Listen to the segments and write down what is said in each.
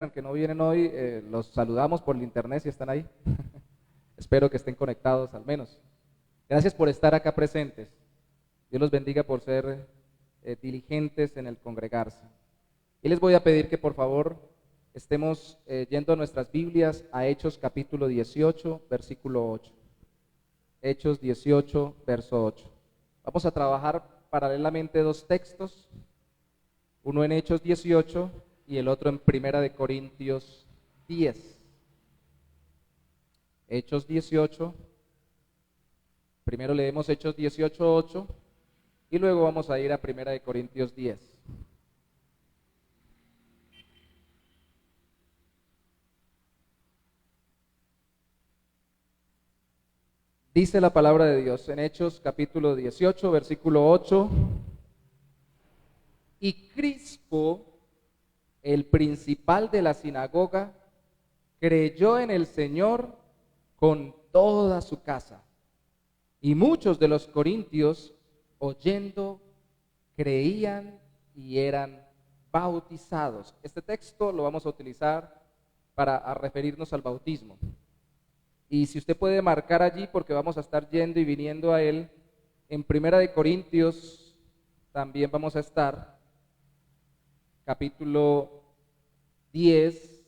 que no vienen hoy, los saludamos por el internet si están ahí. Espero que estén conectados al menos. Gracias por estar acá presentes. Dios los bendiga por ser diligentes en el congregarse. Y les voy a pedir que por favor estemos yendo a nuestras Biblias a Hechos capítulo 18, versículo 8. Hechos 18, verso 8. Vamos a trabajar paralelamente dos textos, uno en Hechos 18 y el otro en Primera de Corintios 10. Hechos 18, primero leemos Hechos 18, 8 y luego vamos a ir a Primera de Corintios 10. Dice la palabra de Dios en Hechos capítulo 18, versículo 8. Y Crispo, el principal de la sinagoga, creyó en el Señor con toda su casa. Y muchos de los corintios, oyendo, creían y eran bautizados. Este texto lo vamos a utilizar para referirnos al bautismo. Y si usted puede marcar allí, porque vamos a estar yendo y viniendo a él, en Primera de Corintios también vamos a estar, capítulo 10,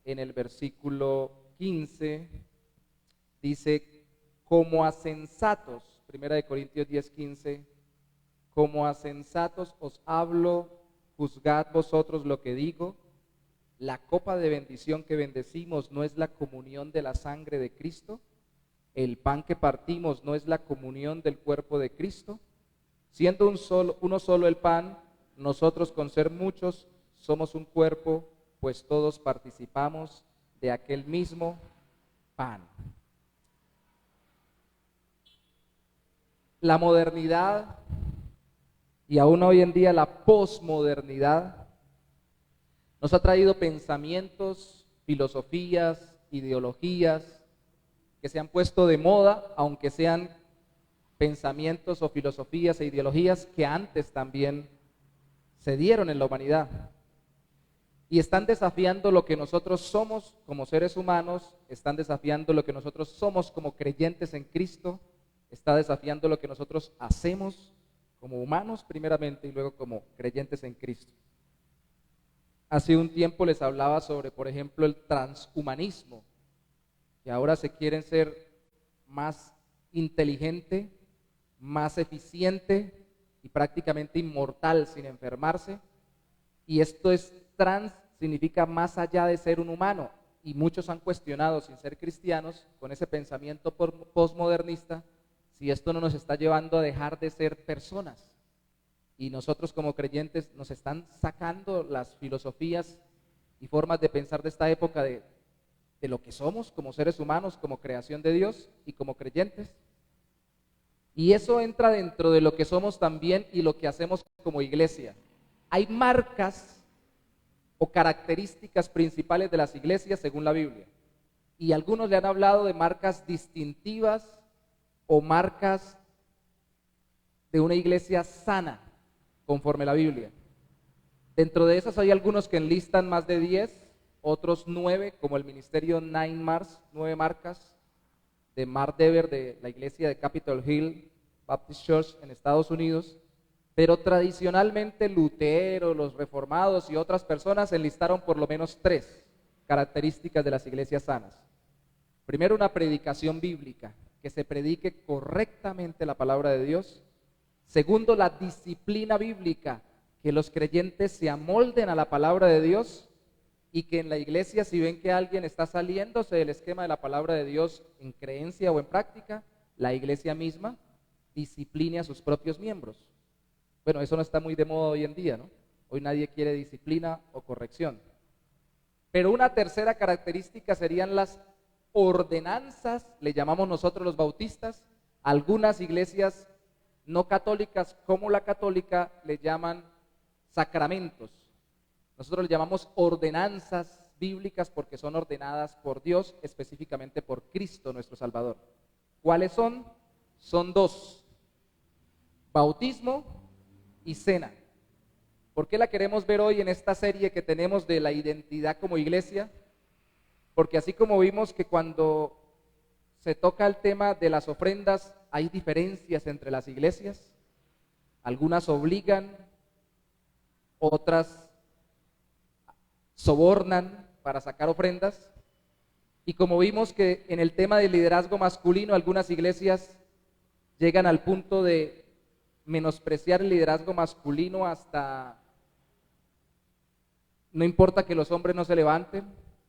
en el versículo 15, dice, como a sensatos, Primera de Corintios 10, 15, como a sensatos os hablo, juzgad vosotros lo que digo. La copa de bendición que bendecimos no es la comunión de la sangre de Cristo. El pan que partimos no es la comunión del cuerpo de Cristo. Siendo uno solo el pan, nosotros con ser muchos somos un cuerpo, pues todos participamos de aquel mismo pan. La modernidad y aún hoy en día la posmodernidad nos ha traído pensamientos, filosofías, ideologías que se han puesto de moda, aunque sean pensamientos o filosofías e ideologías que antes también se dieron en la humanidad. Y están desafiando lo que nosotros somos como seres humanos, están desafiando lo que nosotros somos como creyentes en Cristo, está desafiando lo que nosotros hacemos como humanos primeramente y luego como creyentes en Cristo. Hace un tiempo les hablaba sobre, por ejemplo, el transhumanismo, que ahora se quieren ser más inteligente, más eficiente y prácticamente inmortal sin enfermarse. Y esto es trans, significa más allá de ser un humano. Y muchos han cuestionado, sin ser cristianos, con ese pensamiento postmodernista, si esto no nos está llevando a dejar de ser personas. Y nosotros como creyentes nos están sacando las filosofías y formas de pensar de esta época de lo que somos como seres humanos, como creación de Dios y como creyentes. Y eso entra dentro de lo que somos también y lo que hacemos como iglesia. Hay marcas o características principales de las iglesias según la Biblia. Y algunos le han hablado de marcas distintivas o marcas de una iglesia sana, conforme la Biblia. Dentro de esas hay algunos que enlistan más de 10, otros 9, como el ministerio 9 marcas de Mark Dever de la iglesia de Capitol Hill Baptist Church en Estados Unidos. Pero tradicionalmente Lutero, los reformados y otras personas enlistaron por lo menos 3 características de las iglesias sanas. Primero, una predicación bíblica, que se predique correctamente la palabra de Dios. Segundo, la disciplina bíblica, que los creyentes se amolden a la palabra de Dios y que en la iglesia, si ven que alguien está saliéndose del esquema de la palabra de Dios en creencia o en práctica, la iglesia misma discipline a sus propios miembros. Bueno, eso no está muy de moda hoy en día, ¿no? Hoy nadie quiere disciplina o corrección. Pero una tercera característica serían las ordenanzas, le llamamos nosotros los bautistas. Algunas iglesias no católicas como la católica le llaman sacramentos. Nosotros le llamamos ordenanzas bíblicas porque son ordenadas por Dios, específicamente por Cristo nuestro Salvador. ¿Cuáles son? Son 2: bautismo y cena. ¿Por qué la queremos ver hoy en esta serie que tenemos de la identidad como iglesia? Porque así como vimos que cuando se toca el tema de las ofrendas hay diferencias entre las iglesias, algunas obligan, otras sobornan para sacar ofrendas, y como vimos que en el tema del liderazgo masculino algunas iglesias llegan al punto de menospreciar el liderazgo masculino hasta no importa que los hombres no se levanten,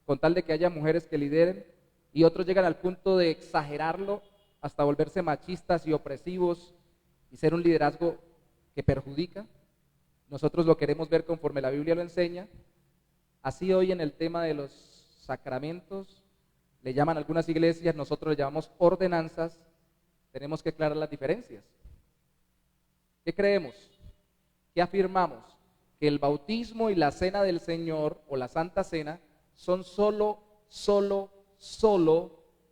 con tal de que haya mujeres que lideren, y otros llegan al punto de exagerarlo hasta volverse machistas y opresivos y ser un liderazgo que perjudica. Nosotros lo queremos ver conforme la Biblia lo enseña. Así hoy en el tema de los sacramentos, le llaman algunas iglesias, nosotros le llamamos ordenanzas, tenemos que aclarar las diferencias. ¿Qué creemos? ¿Qué afirmamos? Que el bautismo y la cena del Señor o la Santa Cena son solo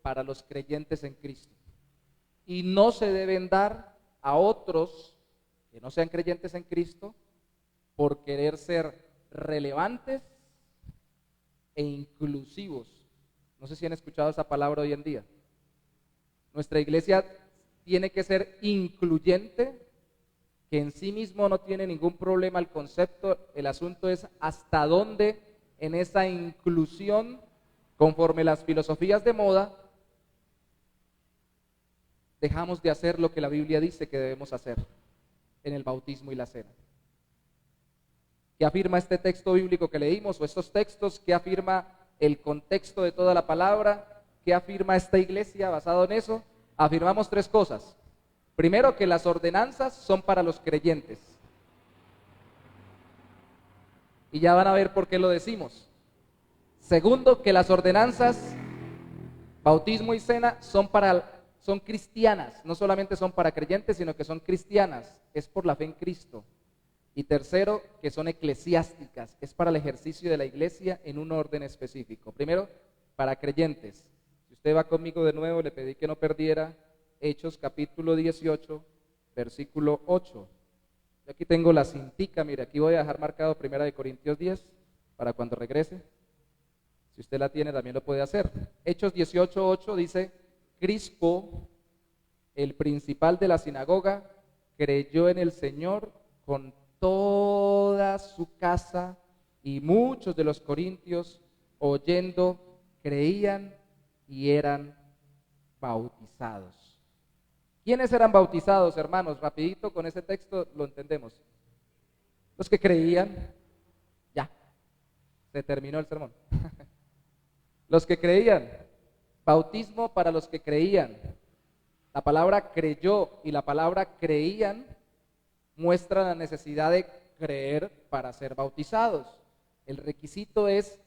para los creyentes en Cristo. Y no se deben dar a otros que no sean creyentes en Cristo por querer ser relevantes e inclusivos. No sé si han escuchado esa palabra hoy en día. Nuestra iglesia tiene que ser incluyente, que en sí mismo no tiene ningún problema el concepto. El asunto es hasta dónde en esa inclusión, conforme las filosofías de moda, dejamos de hacer lo que la Biblia dice que debemos hacer en el bautismo y la cena. ¿Qué afirma este texto bíblico que leímos o estos textos? ¿Qué afirma el contexto de toda la palabra? ¿Qué afirma esta iglesia basado en eso? Afirmamos tres cosas. Primero, que las ordenanzas son para los creyentes. Y ya van a ver por qué lo decimos. Segundo, que las ordenanzas, bautismo y cena, son cristianas. No solamente son para creyentes, sino que son cristianas. Es por la fe en Cristo. Y tercero, que son eclesiásticas. Es para el ejercicio de la iglesia en un orden específico. Primero, para creyentes. Si usted va conmigo de nuevo, le pedí que no perdiera Hechos capítulo 18, versículo 8. Yo aquí tengo la cintica, mire, aquí voy a dejar marcado 1 Corintios 10 para cuando regrese. Si usted la tiene, también lo puede hacer. Hechos 18, 8 dice: Crispo, el principal de la sinagoga, creyó en el Señor con toda su casa, y muchos de los corintios, oyendo, creían y eran bautizados. ¿Quiénes eran bautizados, hermanos? Rapidito, con ese texto lo entendemos. Los que creían. Ya, se terminó el sermón. Los que creían. Bautismo para los que creían. La palabra creyó y la palabra creían muestra la necesidad de creer para ser bautizados. El requisito es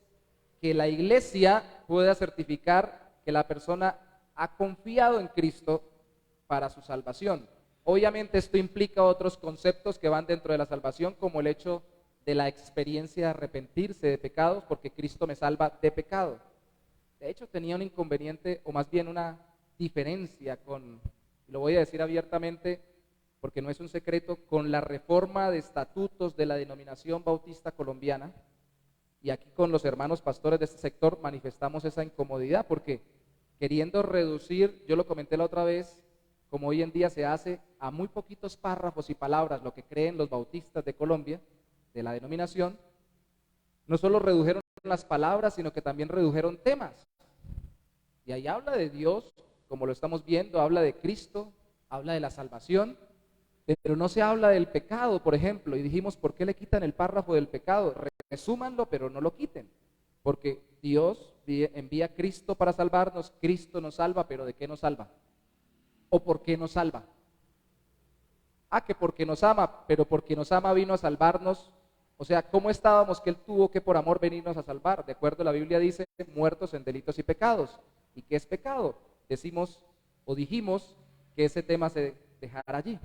que la iglesia pueda certificar que la persona ha confiado en Cristo para su salvación. Obviamente esto implica otros conceptos que van dentro de la salvación, como el hecho de la experiencia de arrepentirse de pecados, porque Cristo me salva de pecado. De hecho, tenía un inconveniente, o más bien una diferencia con, lo voy a decir abiertamente, porque no es un secreto, con la reforma de estatutos de la denominación bautista colombiana. Y aquí con los hermanos pastores de este sector manifestamos esa incomodidad, porque queriendo reducir, yo lo comenté la otra vez, como hoy en día se hace, a muy poquitos párrafos y palabras lo que creen los bautistas de Colombia, de la denominación, no solo redujeron las palabras, sino que también redujeron temas. Y ahí habla de Dios, como lo estamos viendo, habla de Cristo, habla de la salvación, pero no se habla del pecado, por ejemplo, y dijimos, ¿por qué le quitan el párrafo del pecado? Resúmanlo, pero no lo quiten, porque Dios envía a Cristo para salvarnos, Cristo nos salva, pero ¿de qué nos salva? ¿O por qué nos salva? Que porque nos ama, pero porque nos ama vino a salvarnos. O sea, ¿cómo estábamos que Él tuvo que por amor venirnos a salvar? De acuerdo a la Biblia dice, muertos en delitos y pecados. ¿Y qué es pecado? Decimos o dijimos que ese tema se dejara allí.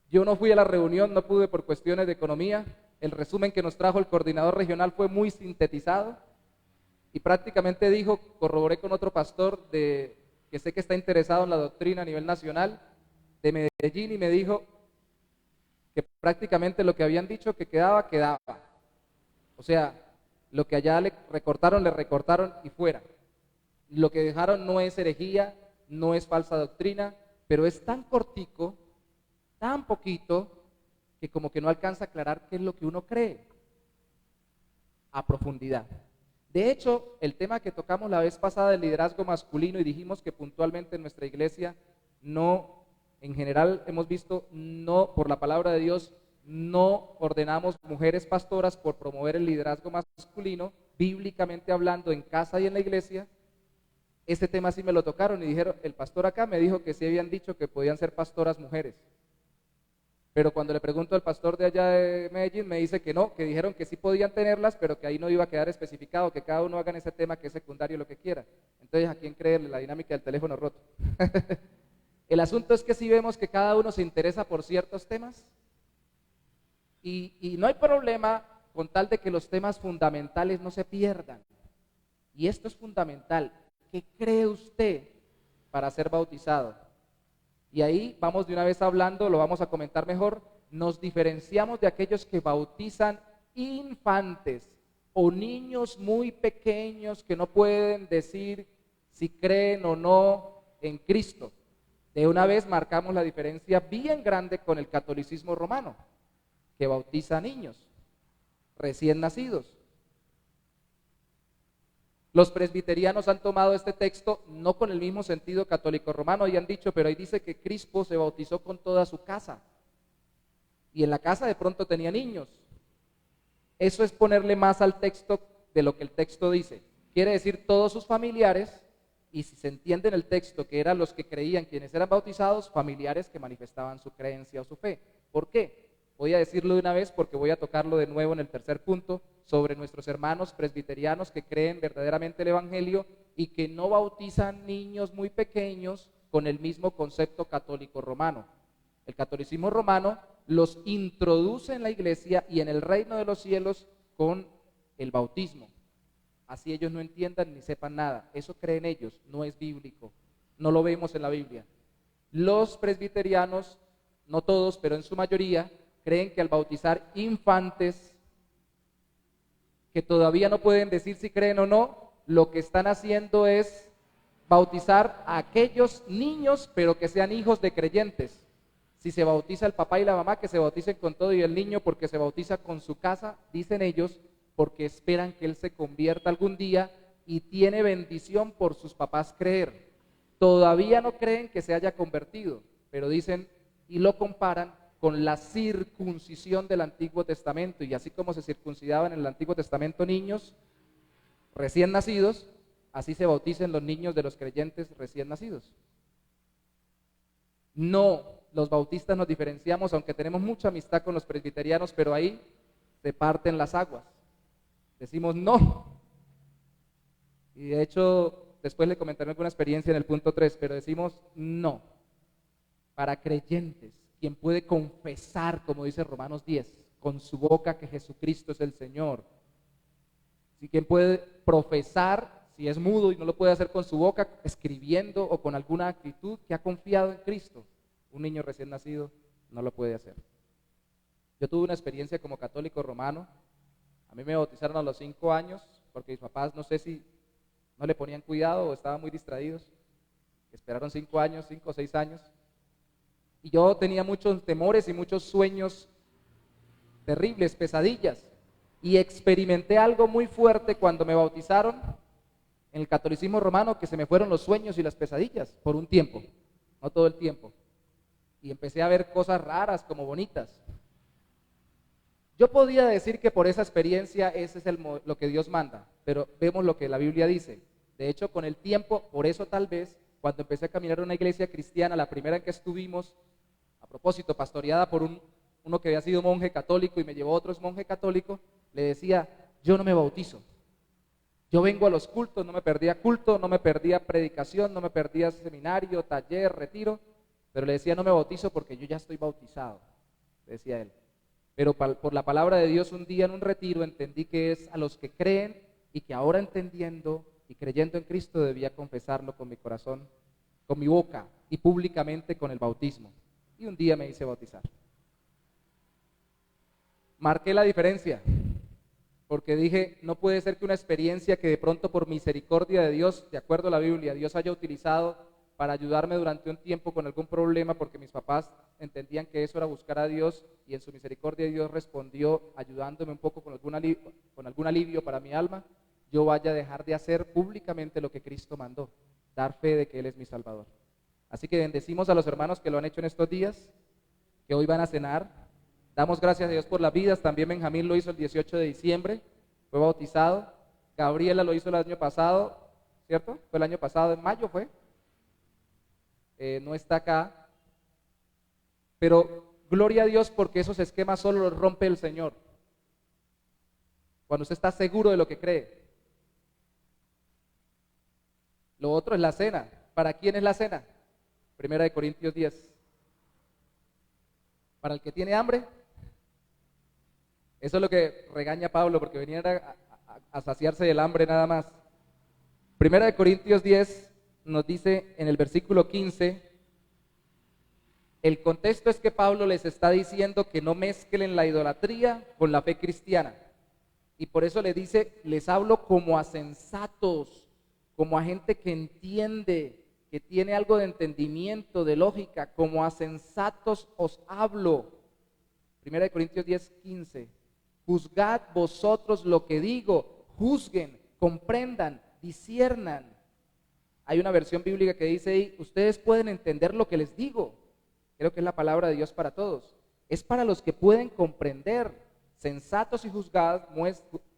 Yo no fui a la reunión, no pude por cuestiones de economía. El resumen que nos trajo el coordinador regional fue muy sintetizado. Y prácticamente dijo, corroboré con otro pastor que sé que está interesado en la doctrina a nivel nacional de Medellín, y me dijo, que prácticamente lo que habían dicho que quedaba, quedaba. O sea, lo que allá le recortaron y fuera. Lo que dejaron no es herejía, no es falsa doctrina, pero es tan cortico, tan poquito, que como que no alcanza a aclarar qué es lo que uno cree a profundidad. De hecho, el tema que tocamos la vez pasada del liderazgo masculino, y dijimos que puntualmente en nuestra iglesia no, en general hemos visto, no, por la palabra de Dios, no ordenamos mujeres pastoras por promover el liderazgo masculino, bíblicamente hablando, en casa y en la iglesia. Este tema sí me lo tocaron y dijeron, el pastor acá me dijo que sí habían dicho que podían ser pastoras mujeres. Pero cuando le pregunto al pastor de allá de Medellín, me dice que no, que dijeron que sí podían tenerlas, pero que ahí no iba a quedar especificado, que cada uno haga en ese tema que es secundario lo que quiera. Entonces, ¿a quién creerle? La dinámica del teléfono roto. El asunto es que sí vemos que cada uno se interesa por ciertos temas y no hay problema con tal de que los temas fundamentales no se pierdan. Y esto es fundamental. ¿Qué cree usted para ser bautizado? Y ahí vamos de una vez hablando, lo vamos a comentar mejor, nos diferenciamos de aquellos que bautizan infantes o niños muy pequeños que no pueden decir si creen o no en Cristo. De una vez marcamos la diferencia bien grande con el catolicismo romano, que bautiza a niños recién nacidos. Los presbiterianos han tomado este texto no con el mismo sentido católico romano y han dicho, pero ahí dice que Crispo se bautizó con toda su casa. Y en la casa de pronto tenía niños. Eso es ponerle más al texto de lo que el texto dice. Quiere decir todos sus familiares, y si se entiende en el texto que eran los que creían quienes eran bautizados, familiares que manifestaban su creencia o su fe. ¿Por qué? Voy a decirlo de una vez porque voy a tocarlo de nuevo en el tercer punto, sobre nuestros hermanos presbiterianos que creen verdaderamente el Evangelio y que no bautizan niños muy pequeños con el mismo concepto católico romano. El catolicismo romano los introduce en la iglesia y en el reino de los cielos con el bautismo. Así ellos no entiendan ni sepan nada. Eso creen ellos, no es bíblico. No lo vemos en la Biblia. Los presbiterianos, no todos, pero en su mayoría, creen que al bautizar infantes que todavía no pueden decir si creen o no, lo que están haciendo es bautizar a aquellos niños, pero que sean hijos de creyentes. Si se bautiza el papá y la mamá, que se bauticen con todo, y el niño porque se bautiza con su casa, dicen ellos, porque esperan que él se convierta algún día y tiene bendición por sus papás creer. Todavía no creen que se haya convertido, pero dicen y lo comparan con la circuncisión del Antiguo Testamento, y así como se circuncidaban en el Antiguo Testamento niños recién nacidos, así se bauticen los niños de los creyentes recién nacidos. No, los bautistas nos diferenciamos, aunque tenemos mucha amistad con los presbiterianos, pero ahí se parten las aguas. Decimos no. Y de hecho, después le comentaré alguna experiencia en el punto 3, pero decimos no. Para creyentes, quien puede confesar, como dice Romanos 10, con su boca que Jesucristo es el Señor. Si quien puede profesar, si es mudo y no lo puede hacer con su boca, escribiendo o con alguna actitud que ha confiado en Cristo, un niño recién nacido no lo puede hacer. Yo tuve una experiencia como católico romano. A mí me bautizaron a los 5 años, porque mis papás no sé si no le ponían cuidado o estaban muy distraídos. Esperaron 5 años, 5 o 6 años. Y yo tenía muchos temores y muchos sueños terribles, pesadillas. Y experimenté algo muy fuerte cuando me bautizaron en el catolicismo romano, que se me fueron los sueños y las pesadillas por un tiempo, no todo el tiempo. Y empecé a ver cosas raras como bonitas. Yo podía decir que por esa experiencia ese es lo que Dios manda, pero vemos lo que la Biblia dice. De hecho, con el tiempo, por eso tal vez, cuando empecé a caminar en una iglesia cristiana, la primera en que estuvimos, a propósito, pastoreada por uno que había sido monje católico y me llevó a otro monje católico, le decía, yo no me bautizo. Yo vengo a los cultos, no me perdía culto, no me perdía predicación, no me perdía seminario, taller, retiro, pero le decía, no me bautizo porque yo ya estoy bautizado, decía él. Pero por la palabra de Dios, un día en un retiro entendí que es a los que creen y que ahora entendiendo y creyendo en Cristo debía confesarlo con mi corazón, con mi boca y públicamente con el bautismo. Y un día me hice bautizar. marqué la diferencia, porque dije, no puede ser que una experiencia que de pronto por misericordia de Dios, de acuerdo a la Biblia, Dios haya utilizado para ayudarme durante un tiempo con algún problema, porque mis papás entendían que eso era buscar a Dios, y en su misericordia Dios respondió ayudándome un poco con algún alivio para mi alma, yo vaya a dejar de hacer públicamente lo que Cristo mandó, dar fe de que Él es mi Salvador. Así que bendecimos a los hermanos que lo han hecho en estos días, que hoy van a cenar. Damos gracias a Dios por las vidas. También Benjamín lo hizo el 18 de diciembre, fue bautizado. Gabriela lo hizo el año pasado, ¿cierto? Fue el año pasado, en mayo fue. No está acá. Pero gloria a Dios, porque esos esquemas solo los rompe el Señor. Cuando usted está seguro de lo que cree. Lo otro es la cena. ¿Para quién es la cena? 1 Corintios 10. ¿Para el que tiene hambre? Eso es lo que regaña Pablo, porque venía a saciarse del hambre nada más. 1 Corintios 10 nos dice en el versículo 15, el contexto es que Pablo les está diciendo que no mezclen la idolatría con la fe cristiana. Y por eso le dice, les hablo como a sensatos, como a gente que entiende, que tiene algo de entendimiento, de lógica, como a sensatos os hablo. 1 Corintios 10, 15. Juzgad vosotros lo que digo, juzguen, comprendan, disciernan. Hay una versión bíblica que dice ahí, ustedes pueden entender lo que les digo. Creo que es la palabra de Dios para todos. Es para los que pueden comprender. Sensatos y juzgados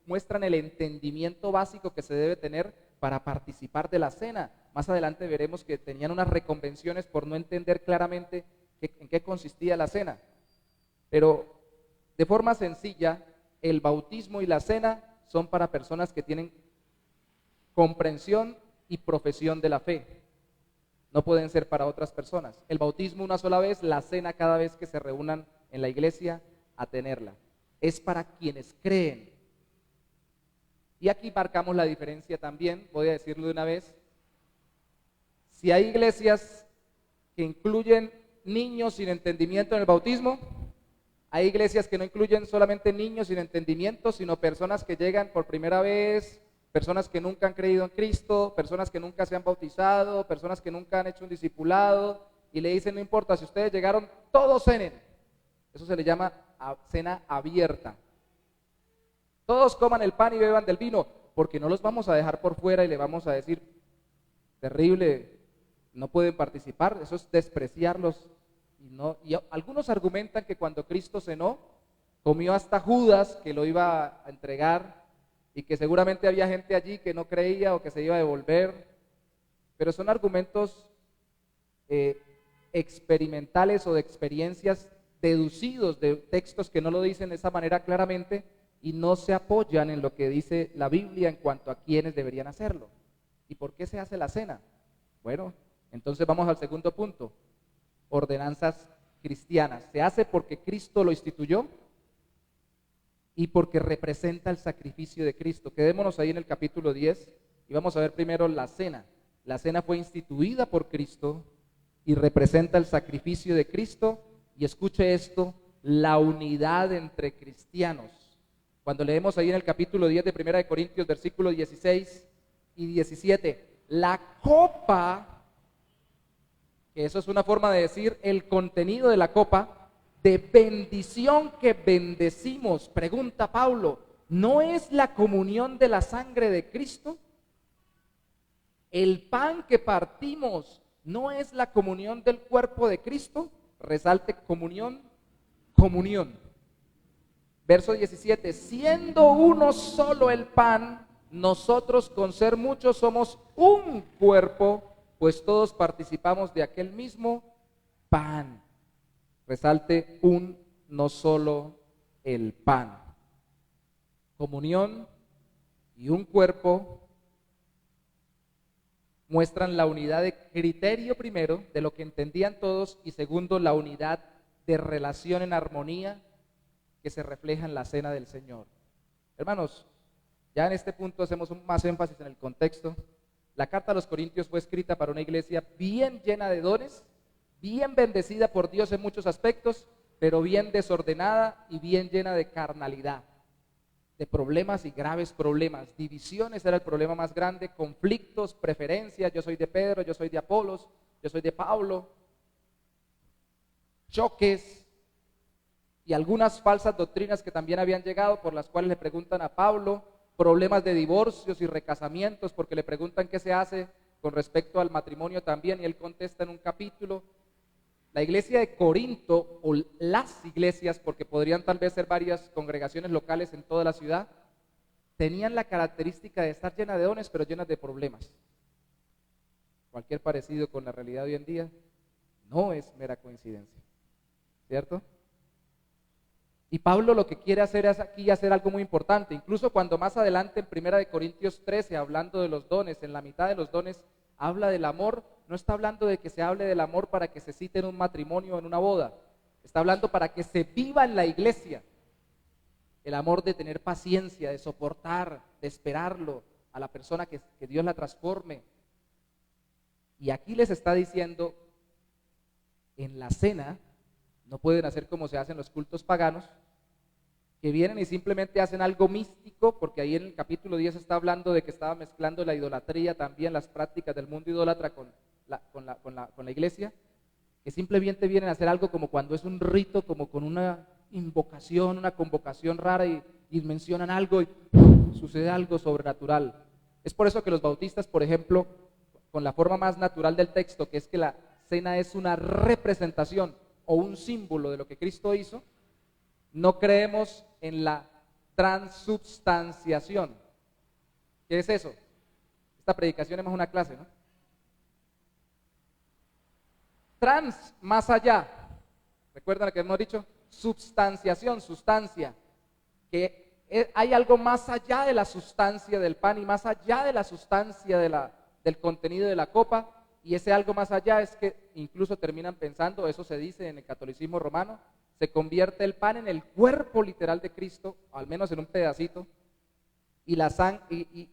muestran el entendimiento básico que se debe tener para participar de la cena. Más adelante veremos que tenían unas reconvenciones por no entender claramente en qué consistía la cena. Pero de forma sencilla, el bautismo y la cena son para personas que tienen comprensión y profesión de la fe. No pueden ser para otras personas. El bautismo una sola vez, la cena cada vez que se reúnan en la iglesia a tenerla. Es para quienes creen. Y aquí marcamos la diferencia también, voy a decirlo de una vez. Si hay iglesias que incluyen niños sin entendimiento en el bautismo, hay iglesias que no incluyen solamente niños sin entendimiento, sino personas que llegan por primera vez, personas que nunca han creído en Cristo, personas que nunca se han bautizado, personas que nunca han hecho un discipulado, y le dicen, no importa, si ustedes llegaron, todos cenen. Eso se le llama cena abierta. Todos coman el pan y beban del vino, porque no los vamos a dejar por fuera y le vamos a decir, terrible, no pueden participar, eso es despreciarlos. Y algunos argumentan que cuando Cristo cenó, comió hasta Judas, que lo iba a entregar, y que seguramente había gente allí que no creía o que se iba a devolver, pero son argumentos experimentales o de experiencias deducidos de textos que no lo dicen de esa manera claramente y no se apoyan en lo que dice la Biblia en cuanto a quiénes deberían hacerlo. ¿Y por qué se hace la cena? Bueno, entonces vamos al segundo punto. Ordenanzas cristianas. Se hace porque Cristo lo instituyó y porque representa el sacrificio de Cristo. Quedémonos ahí en el capítulo 10 y vamos a ver primero la cena. La cena fue instituida por Cristo y representa el sacrificio de Cristo. Y escuche esto, la unidad entre cristianos. Cuando leemos ahí en el capítulo 10 de 1 Corintios, versículos 16 y 17, la copa, que eso es una forma de decir el contenido de la copa, de bendición que bendecimos, pregunta Pablo, ¿no es la comunión de la sangre de Cristo? ¿El pan que partimos no es la comunión del cuerpo de Cristo? Resalte comunión, comunión. Verso 17, siendo uno solo el pan, nosotros con ser muchos somos un cuerpo, pues todos participamos de aquel mismo pan. Resalte un, no solo el pan. Comunión y un cuerpo muestran la unidad de criterio primero, de lo que entendían todos, y segundo, la unidad de relación en armonía que se refleja en la cena del Señor. Hermanos, ya en este punto hacemos más énfasis en el contexto. La carta a los Corintios fue escrita para una iglesia bien llena de dones, bien bendecida por Dios en muchos aspectos, pero bien desordenada y bien llena de carnalidad, de problemas y graves problemas. Divisiones era el problema más grande, conflictos, preferencias, yo soy de Pedro, yo soy de Apolos, yo soy de Pablo, choques y algunas falsas doctrinas que también habían llegado, por las cuales le preguntan a Pablo, problemas de divorcios y recasamientos, porque le preguntan qué se hace con respecto al matrimonio también, y él contesta en un capítulo. La iglesia de Corinto, o las iglesias, porque podrían tal vez ser varias congregaciones locales en toda la ciudad, tenían la característica de estar llenas de dones, pero llenas de problemas. Cualquier parecido con la realidad de hoy en día no es mera coincidencia, ¿cierto? Y Pablo lo que quiere hacer es aquí hacer algo muy importante, incluso cuando más adelante en 1 Corintios 13, hablando de los dones, en la mitad de los dones, habla del amor. No está hablando de que se hable del amor para que se cite en un matrimonio o en una boda. Está hablando para que se viva en la iglesia. El amor de tener paciencia, de soportar, de esperarlo a la persona que Dios la transforme. Y aquí les está diciendo, en la cena, no pueden hacer como se hacen los cultos paganos, que vienen y simplemente hacen algo místico, porque ahí en el capítulo 10 está hablando de que estaba mezclando la idolatría también, las prácticas del mundo idólatra con la iglesia, que simplemente vienen a hacer algo como cuando es un rito, como con una invocación, una convocación rara y mencionan algo y sucede algo sobrenatural. Es por eso que los bautistas, por ejemplo, con la forma más natural del texto, que es que la cena es una representación o un símbolo de lo que Cristo hizo, no creemos en la transubstanciación. ¿Qué es eso? Esta predicación es más una clase, ¿no? Trans, más allá. ¿Recuerdan lo que hemos dicho? Substanciación, sustancia. Que hay algo más allá de la sustancia del pan y más allá de la sustancia del contenido de la copa. Y ese algo más allá es que incluso terminan pensando, eso se dice en el catolicismo romano, se convierte el pan en el cuerpo literal de Cristo, al menos en un pedacito, y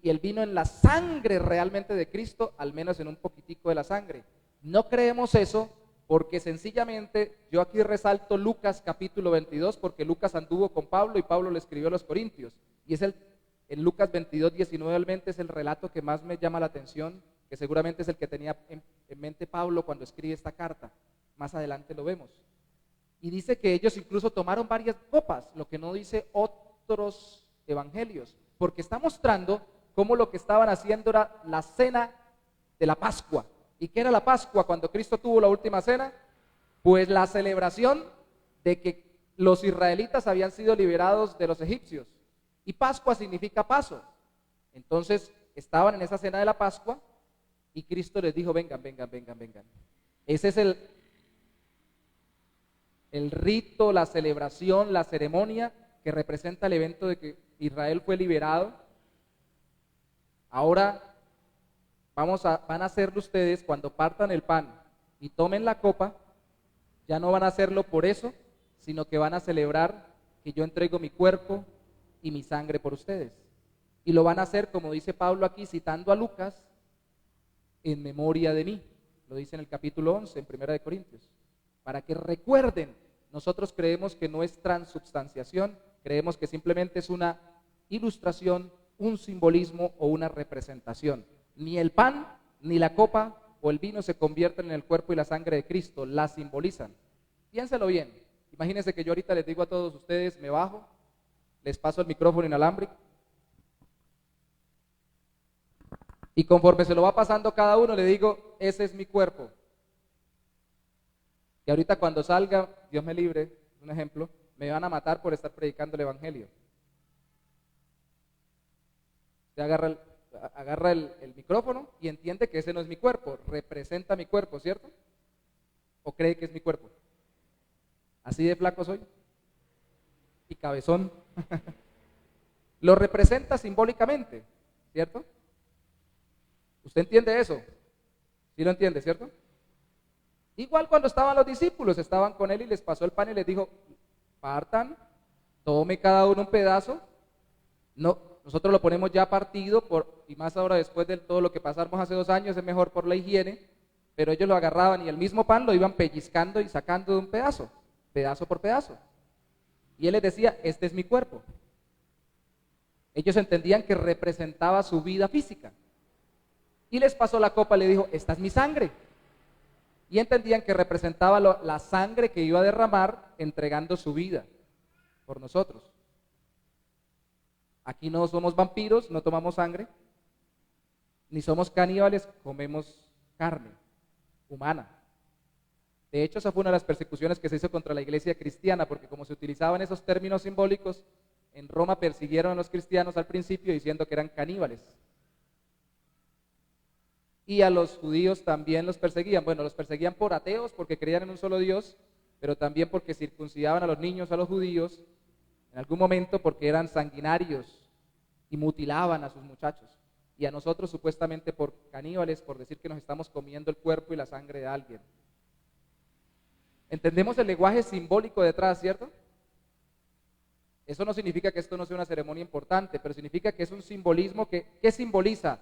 el vino en la sangre realmente de Cristo, al menos en un poquitico de la sangre. No creemos eso porque sencillamente yo aquí resalto Lucas capítulo 22, porque Lucas anduvo con Pablo y Pablo le escribió a los Corintios, y es en Lucas 22, 19 al 20 es el relato que más me llama la atención, que seguramente es el que tenía en mente Pablo cuando escribe esta carta. Más adelante lo vemos. Y dice que ellos incluso tomaron varias copas, lo que no dice otros evangelios, porque está mostrando cómo lo que estaban haciendo era la cena de la Pascua. ¿Y qué era la Pascua cuando Cristo tuvo la última cena? Pues la celebración de que los israelitas habían sido liberados de los egipcios. Y Pascua significa paso. Entonces estaban en esa cena de la Pascua y Cristo les dijo, vengan. Ese es el rito, la celebración, la ceremonia que representa el evento de que Israel fue liberado. Ahora van a hacerlo ustedes cuando partan el pan y tomen la copa, ya no van a hacerlo por eso, sino que van a celebrar que yo entrego mi cuerpo y mi sangre por ustedes. Y lo van a hacer, como dice Pablo aquí, citando a Lucas, en memoria de mí. Lo dice en el capítulo 11, en 1 Corintios. Para que recuerden, nosotros creemos que no es transubstanciación, creemos que simplemente es una ilustración, un simbolismo o una representación. Ni el pan, ni la copa o el vino se convierten en el cuerpo y la sangre de Cristo, la simbolizan. Piénselo bien. Imagínense que yo ahorita les digo a todos ustedes, me bajo, les paso el micrófono inalámbrico, y conforme se lo va pasando cada uno, le digo, ese es mi cuerpo. Y ahorita cuando salga, Dios me libre, un ejemplo, me van a matar por estar predicando el evangelio. Usted agarra el micrófono y entiende que ese no es mi cuerpo, representa mi cuerpo, ¿cierto? ¿O cree que es mi cuerpo? Así de flaco soy y cabezón. Lo representa simbólicamente, ¿cierto? ¿Usted entiende eso? ¿Sí lo entiende, cierto? Igual cuando estaban los discípulos, estaban con él y les pasó el pan y les dijo, partan, tome cada uno un pedazo. No, nosotros lo ponemos ya partido, y más ahora después de todo lo que pasamos hace 2 años, es mejor por la higiene, pero ellos lo agarraban y el mismo pan lo iban pellizcando y sacando de un pedazo. pedazo por pedazo. Y él les decía, este es mi cuerpo. Ellos entendían que representaba su vida física. Y les pasó la copa y le dijo, esta es mi sangre. Y entendían que representaba la sangre que iba a derramar entregando su vida por nosotros. Aquí no somos vampiros, no tomamos sangre, ni somos caníbales, comemos carne humana. De hecho, esa fue una de las persecuciones que se hizo contra la iglesia cristiana, porque como se utilizaban esos términos simbólicos, en Roma persiguieron a los cristianos al principio diciendo que eran caníbales. Y a los judíos también los perseguían. Bueno, los perseguían por ateos, porque creían en un solo Dios, pero también porque circuncidaban a los niños, a los judíos, en algún momento porque eran sanguinarios y mutilaban a sus muchachos. Y a nosotros supuestamente por caníbales, por decir que nos estamos comiendo el cuerpo y la sangre de alguien. Entendemos el lenguaje simbólico detrás, ¿cierto? Eso no significa que esto no sea una ceremonia importante, pero significa que es un simbolismo que simboliza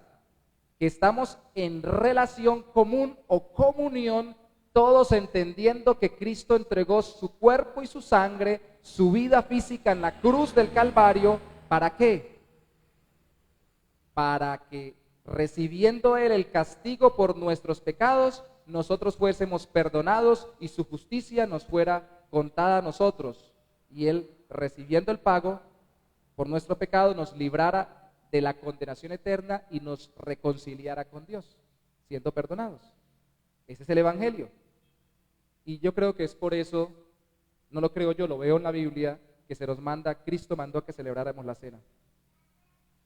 que estamos en relación común o comunión, todos entendiendo que Cristo entregó su cuerpo y su sangre, su vida física en la cruz del Calvario. ¿Para qué? Para que recibiendo Él el castigo por nuestros pecados, nosotros fuésemos perdonados y su justicia nos fuera contada a nosotros. Y Él, recibiendo el pago por nuestro pecado, nos librara de la condenación eterna y nos reconciliara con Dios, siendo perdonados. Ese es el Evangelio. Y yo creo que es por eso, no lo creo yo, lo veo en la Biblia, que se nos manda, Cristo mandó que celebráramos la cena.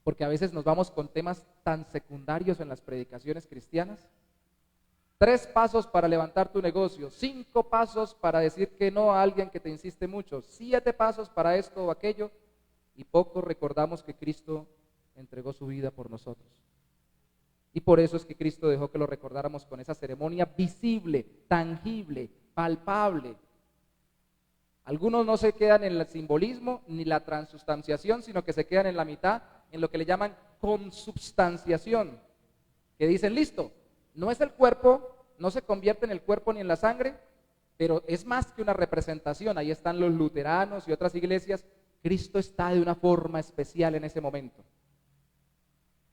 Porque a veces nos vamos con temas tan secundarios en las predicaciones cristianas. 3 pasos para levantar tu negocio, 5 pasos para decir que no a alguien que te insiste mucho, 7 pasos para esto o aquello, y poco recordamos que Cristo entregó su vida por nosotros. Y por eso es que Cristo dejó que lo recordáramos con esa ceremonia visible, tangible, palpable. Algunos no se quedan en el simbolismo ni la transustanciación, sino que se quedan en la mitad, en lo que le llaman consubstanciación, que dicen, listo, no es el cuerpo, no se convierte en el cuerpo ni en la sangre, pero es más que una representación. Ahí están los luteranos y otras iglesias. Cristo está de una forma especial en ese momento.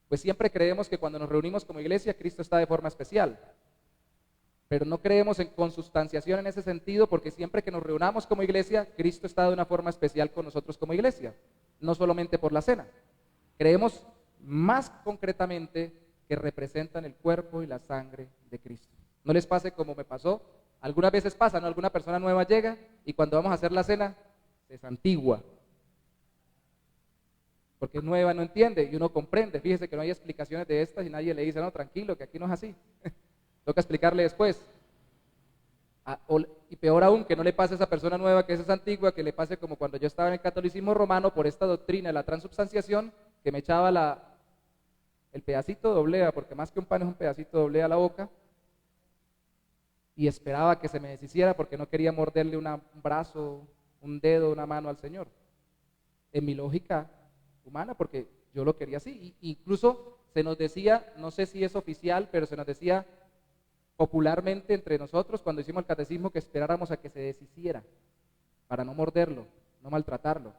Pues siempre creemos que cuando nos reunimos como iglesia, Cristo está de forma especial. Pero no creemos en consubstanciación en ese sentido, porque siempre que nos reunamos como iglesia, Cristo está de una forma especial con nosotros como iglesia, no solamente por la cena. Creemos más concretamente que representan el cuerpo y la sangre de Cristo. No les pase como me pasó, algunas veces pasa, ¿no? Alguna persona nueva llega y cuando vamos a hacer la cena, se santigua. Porque es nueva, no entiende, y uno comprende. Fíjese que no hay explicaciones de estas y nadie le dice, no, tranquilo, que aquí no es así. Toca explicarle después. Y peor aún, que no le pase a esa persona nueva que es antigua, que le pase como cuando yo estaba en el catolicismo romano por esta doctrina de la transubstanciación, que me echaba el pedacito de oblea, porque más que un pan es un pedacito de oblea a la boca, y esperaba que se me deshiciera porque no quería morderle un brazo, un dedo, una mano al Señor. En mi lógica humana, porque yo lo quería así. Incluso se nos decía, no sé si es oficial, pero se nos decía popularmente entre nosotros cuando hicimos el catecismo que esperáramos a que se deshiciera para no morderlo, no maltratarlo.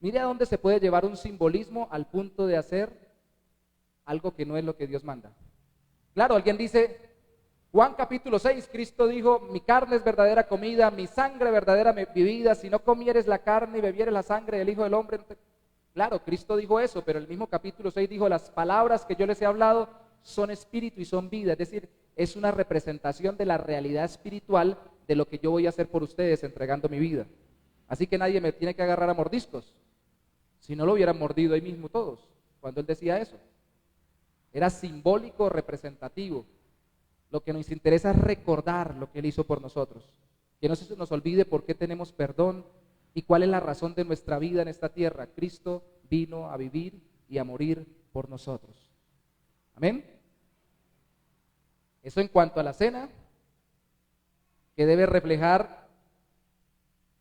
Mire a dónde se puede llevar un simbolismo al punto de hacer algo que no es lo que Dios manda. Claro, alguien dice, Juan capítulo 6, Cristo dijo, mi carne es verdadera comida, mi sangre verdadera bebida, si no comieres la carne y bebieres la sangre del Hijo del Hombre. Claro, Cristo dijo eso, pero el mismo capítulo 6 dijo, las palabras que yo les he hablado son espíritu y son vida. Es decir, es una representación de la realidad espiritual de lo que yo voy a hacer por ustedes entregando mi vida. Así que nadie me tiene que agarrar a mordiscos. Si no lo hubieran mordido ahí mismo todos, cuando él decía eso. Era simbólico, representativo. Lo que nos interesa es recordar lo que él hizo por nosotros. Que no se nos olvide por qué tenemos perdón y cuál es la razón de nuestra vida en esta tierra. Cristo vino a vivir y a morir por nosotros. Amén. Eso en cuanto a la cena, que debe reflejar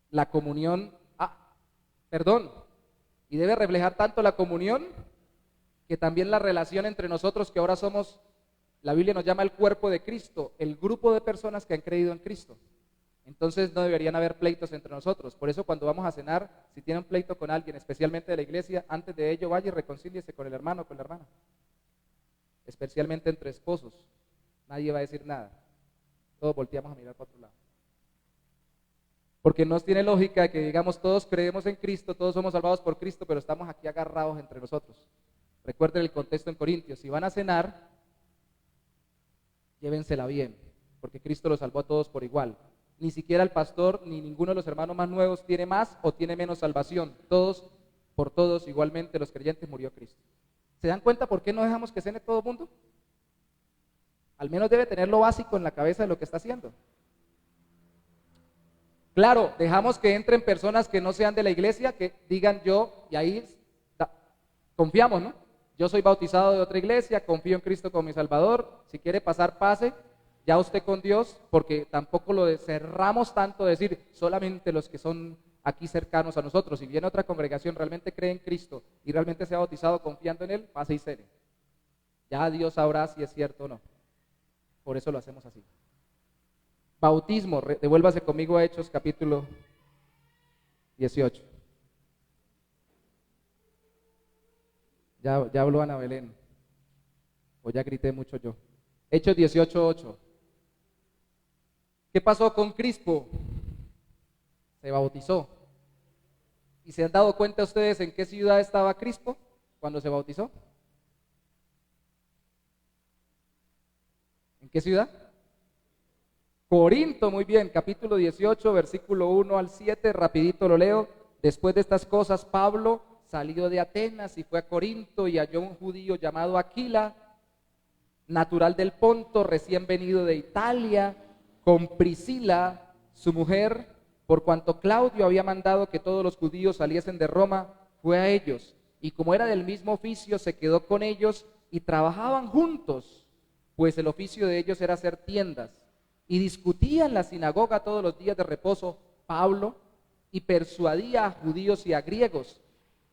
la comunión, y debe reflejar tanto la comunión que también la relación entre nosotros, que ahora somos, la Biblia nos llama el cuerpo de Cristo, el grupo de personas que han creído en Cristo. Entonces no deberían haber pleitos entre nosotros. Por eso cuando vamos a cenar, si tiene un pleito con alguien, especialmente de la iglesia, antes de ello vaya y reconcíliese con el hermano o con la hermana. Especialmente entre esposos. Nadie va a decir nada. Todos volteamos a mirar para otro lado. Porque no tiene lógica que digamos todos creemos en Cristo, todos somos salvados por Cristo, pero estamos aquí agarrados entre nosotros. Recuerden el contexto en Corintios. Si van a cenar, llévensela bien, porque Cristo los salvó a todos por igual. Ni siquiera el pastor ni ninguno de los hermanos más nuevos tiene más o tiene menos salvación. Todos, por todos, igualmente los creyentes murió Cristo. ¿Se dan cuenta por qué no dejamos que cene todo el mundo? Al menos debe tener lo básico en la cabeza de lo que está haciendo. Claro, dejamos que entren personas que no sean de la iglesia, que digan yo, y ahí confiamos, ¿no? Yo soy bautizado de otra iglesia, confío en Cristo como mi Salvador, si quiere pasar, pase, ya usted con Dios, porque tampoco lo cerramos tanto de decir solamente los que son aquí cercanos a nosotros. Si viene otra congregación, realmente cree en Cristo y realmente se ha bautizado confiando en Él, pase y cene. Ya Dios sabrá si es cierto o no. Por eso lo hacemos así. Bautismo, devuélvase conmigo a Hechos capítulo 18. Ya habló Ana Belén, o ya grité mucho yo. Hechos 18:8. ¿Qué pasó con Crispo? Se bautizó. ¿Y se han dado cuenta ustedes en qué ciudad estaba Crispo cuando se bautizó? ¿En qué ciudad? Corinto, muy bien, capítulo 18, versículo 1 al 7, rapidito lo leo. Después de estas cosas, Pablo salió de Atenas y fue a Corinto y halló un judío llamado Aquila, natural del Ponto, recién venido de Italia, con Priscila, su mujer, por cuanto Claudio había mandado que todos los judíos saliesen de Roma, fue a ellos, y como era del mismo oficio, se quedó con ellos y trabajaban juntos, pues el oficio de ellos era hacer tiendas, y discutía en la sinagoga todos los días de reposo Pablo, y persuadía a judíos y a griegos,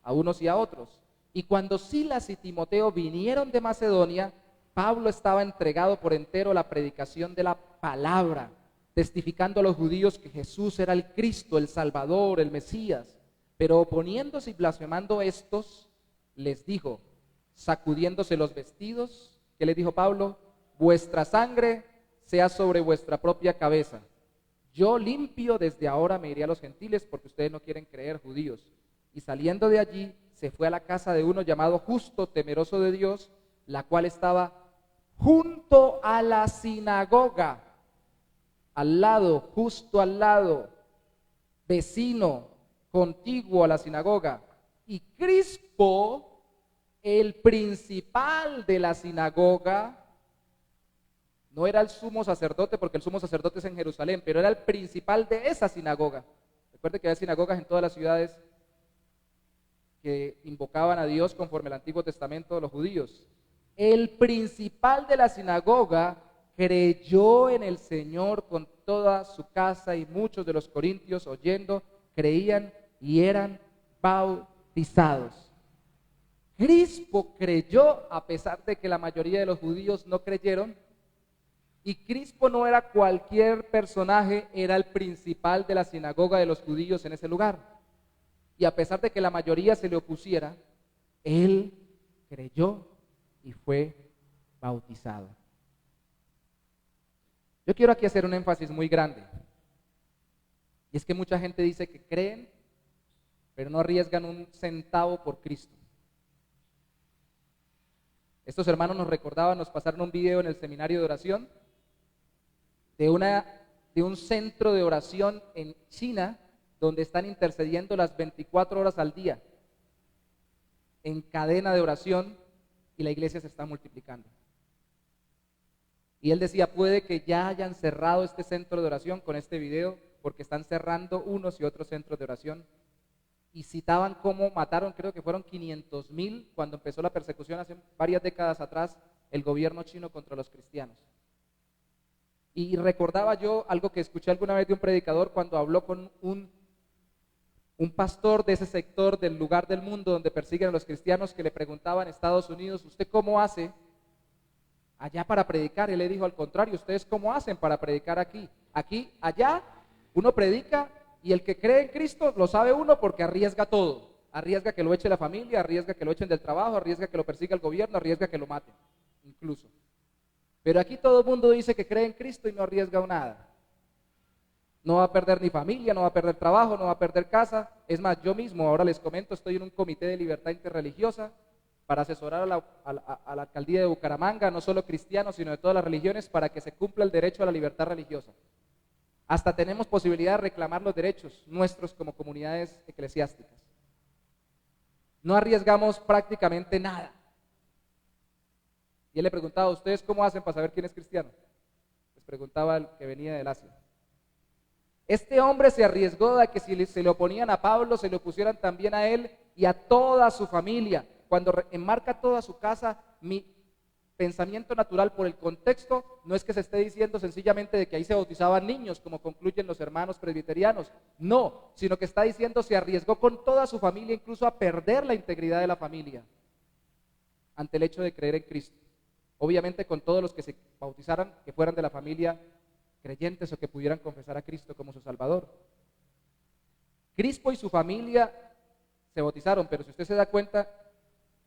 a unos y a otros. Y cuando Silas y Timoteo vinieron de Macedonia, Pablo estaba entregado por entero a la predicación de la palabra, testificando a los judíos que Jesús era el Cristo, el Salvador, el Mesías. Pero oponiéndose y blasfemando estos, les dijo, sacudiéndose los vestidos, ¿qué les dijo Pablo? Vuestra sangre sea sobre vuestra propia cabeza. Yo limpio desde ahora me iré a los gentiles porque ustedes no quieren creer, judíos. Y saliendo de allí, se fue a la casa de uno llamado Justo, temeroso de Dios, la cual estaba junto a la sinagoga, al lado, justo al lado, vecino, contiguo a la sinagoga. Y Crispo, el principal de la sinagoga, no era el sumo sacerdote, porque el sumo sacerdote es en Jerusalén, pero era el principal de esa sinagoga. Recuerde que hay sinagogas en todas las ciudades que invocaban a Dios conforme al Antiguo Testamento de los judíos. El principal de la sinagoga creyó en el Señor con toda su casa, y muchos de los corintios, oyendo, creían y eran bautizados. Crispo creyó a pesar de que la mayoría de los judíos no creyeron. Y Crispo no era cualquier personaje, era el principal de la sinagoga de los judíos en ese lugar. Y a pesar de que la mayoría se le opusiera, él creyó y fue bautizado. Yo quiero aquí hacer un énfasis muy grande. Y es que mucha gente dice que creen, pero no arriesgan un centavo por Cristo. Estos hermanos nos recordaban, nos pasaron un video en el seminario de oración de un centro de oración en China, donde están intercediendo las 24 horas al día en cadena de oración, y la iglesia se está multiplicando. Y él decía, puede que ya hayan cerrado este centro de oración con este video, porque están cerrando unos y otros centros de oración. Y citaban cómo mataron, creo que fueron 500,000 cuando empezó la persecución hace varias décadas atrás, el gobierno chino contra los cristianos. Y recordaba yo algo que escuché alguna vez de un predicador cuando habló con un pastor de ese sector del lugar del mundo donde persiguen a los cristianos, que le preguntaba en Estados Unidos, ¿usted cómo hace allá para predicar? Él le dijo, al contrario, ¿ustedes cómo hacen para predicar aquí? Aquí, allá, Uno predica y el que cree en Cristo lo sabe uno porque arriesga todo. Arriesga que lo eche la familia, arriesga que lo echen del trabajo, arriesga que lo persiga el gobierno, arriesga que lo maten, incluso. Pero aquí todo el mundo dice que cree en Cristo y no arriesga nada. No va a perder ni familia, no va a perder trabajo, no va a perder casa. Es más, yo mismo, ahora les comento, estoy en un comité de libertad interreligiosa para asesorar a la alcaldía de Bucaramanga, no solo cristianos, sino de todas las religiones, para que se cumpla el derecho a la libertad religiosa. Hasta tenemos posibilidad de reclamar los derechos nuestros como comunidades eclesiásticas. No arriesgamos prácticamente nada. Y él le preguntaba, ¿ustedes cómo hacen para saber quién es cristiano? Les preguntaba el que venía del Asia. Este hombre se arriesgó a que si se le oponían a Pablo, se le opusieran también a él y a toda su familia. Cuando enmarca toda su casa, mi pensamiento natural por el contexto no es que se esté diciendo sencillamente de que ahí se bautizaban niños, como concluyen los hermanos presbiterianos. No, sino que está diciendo se arriesgó con toda su familia, incluso a perder la integridad de la familia, ante el hecho de creer en Cristo. Obviamente con todos los que se bautizaran, que fueran de la familia creyentes o que pudieran confesar a Cristo como su Salvador. Crispo y su familia se bautizaron, pero si usted se da cuenta,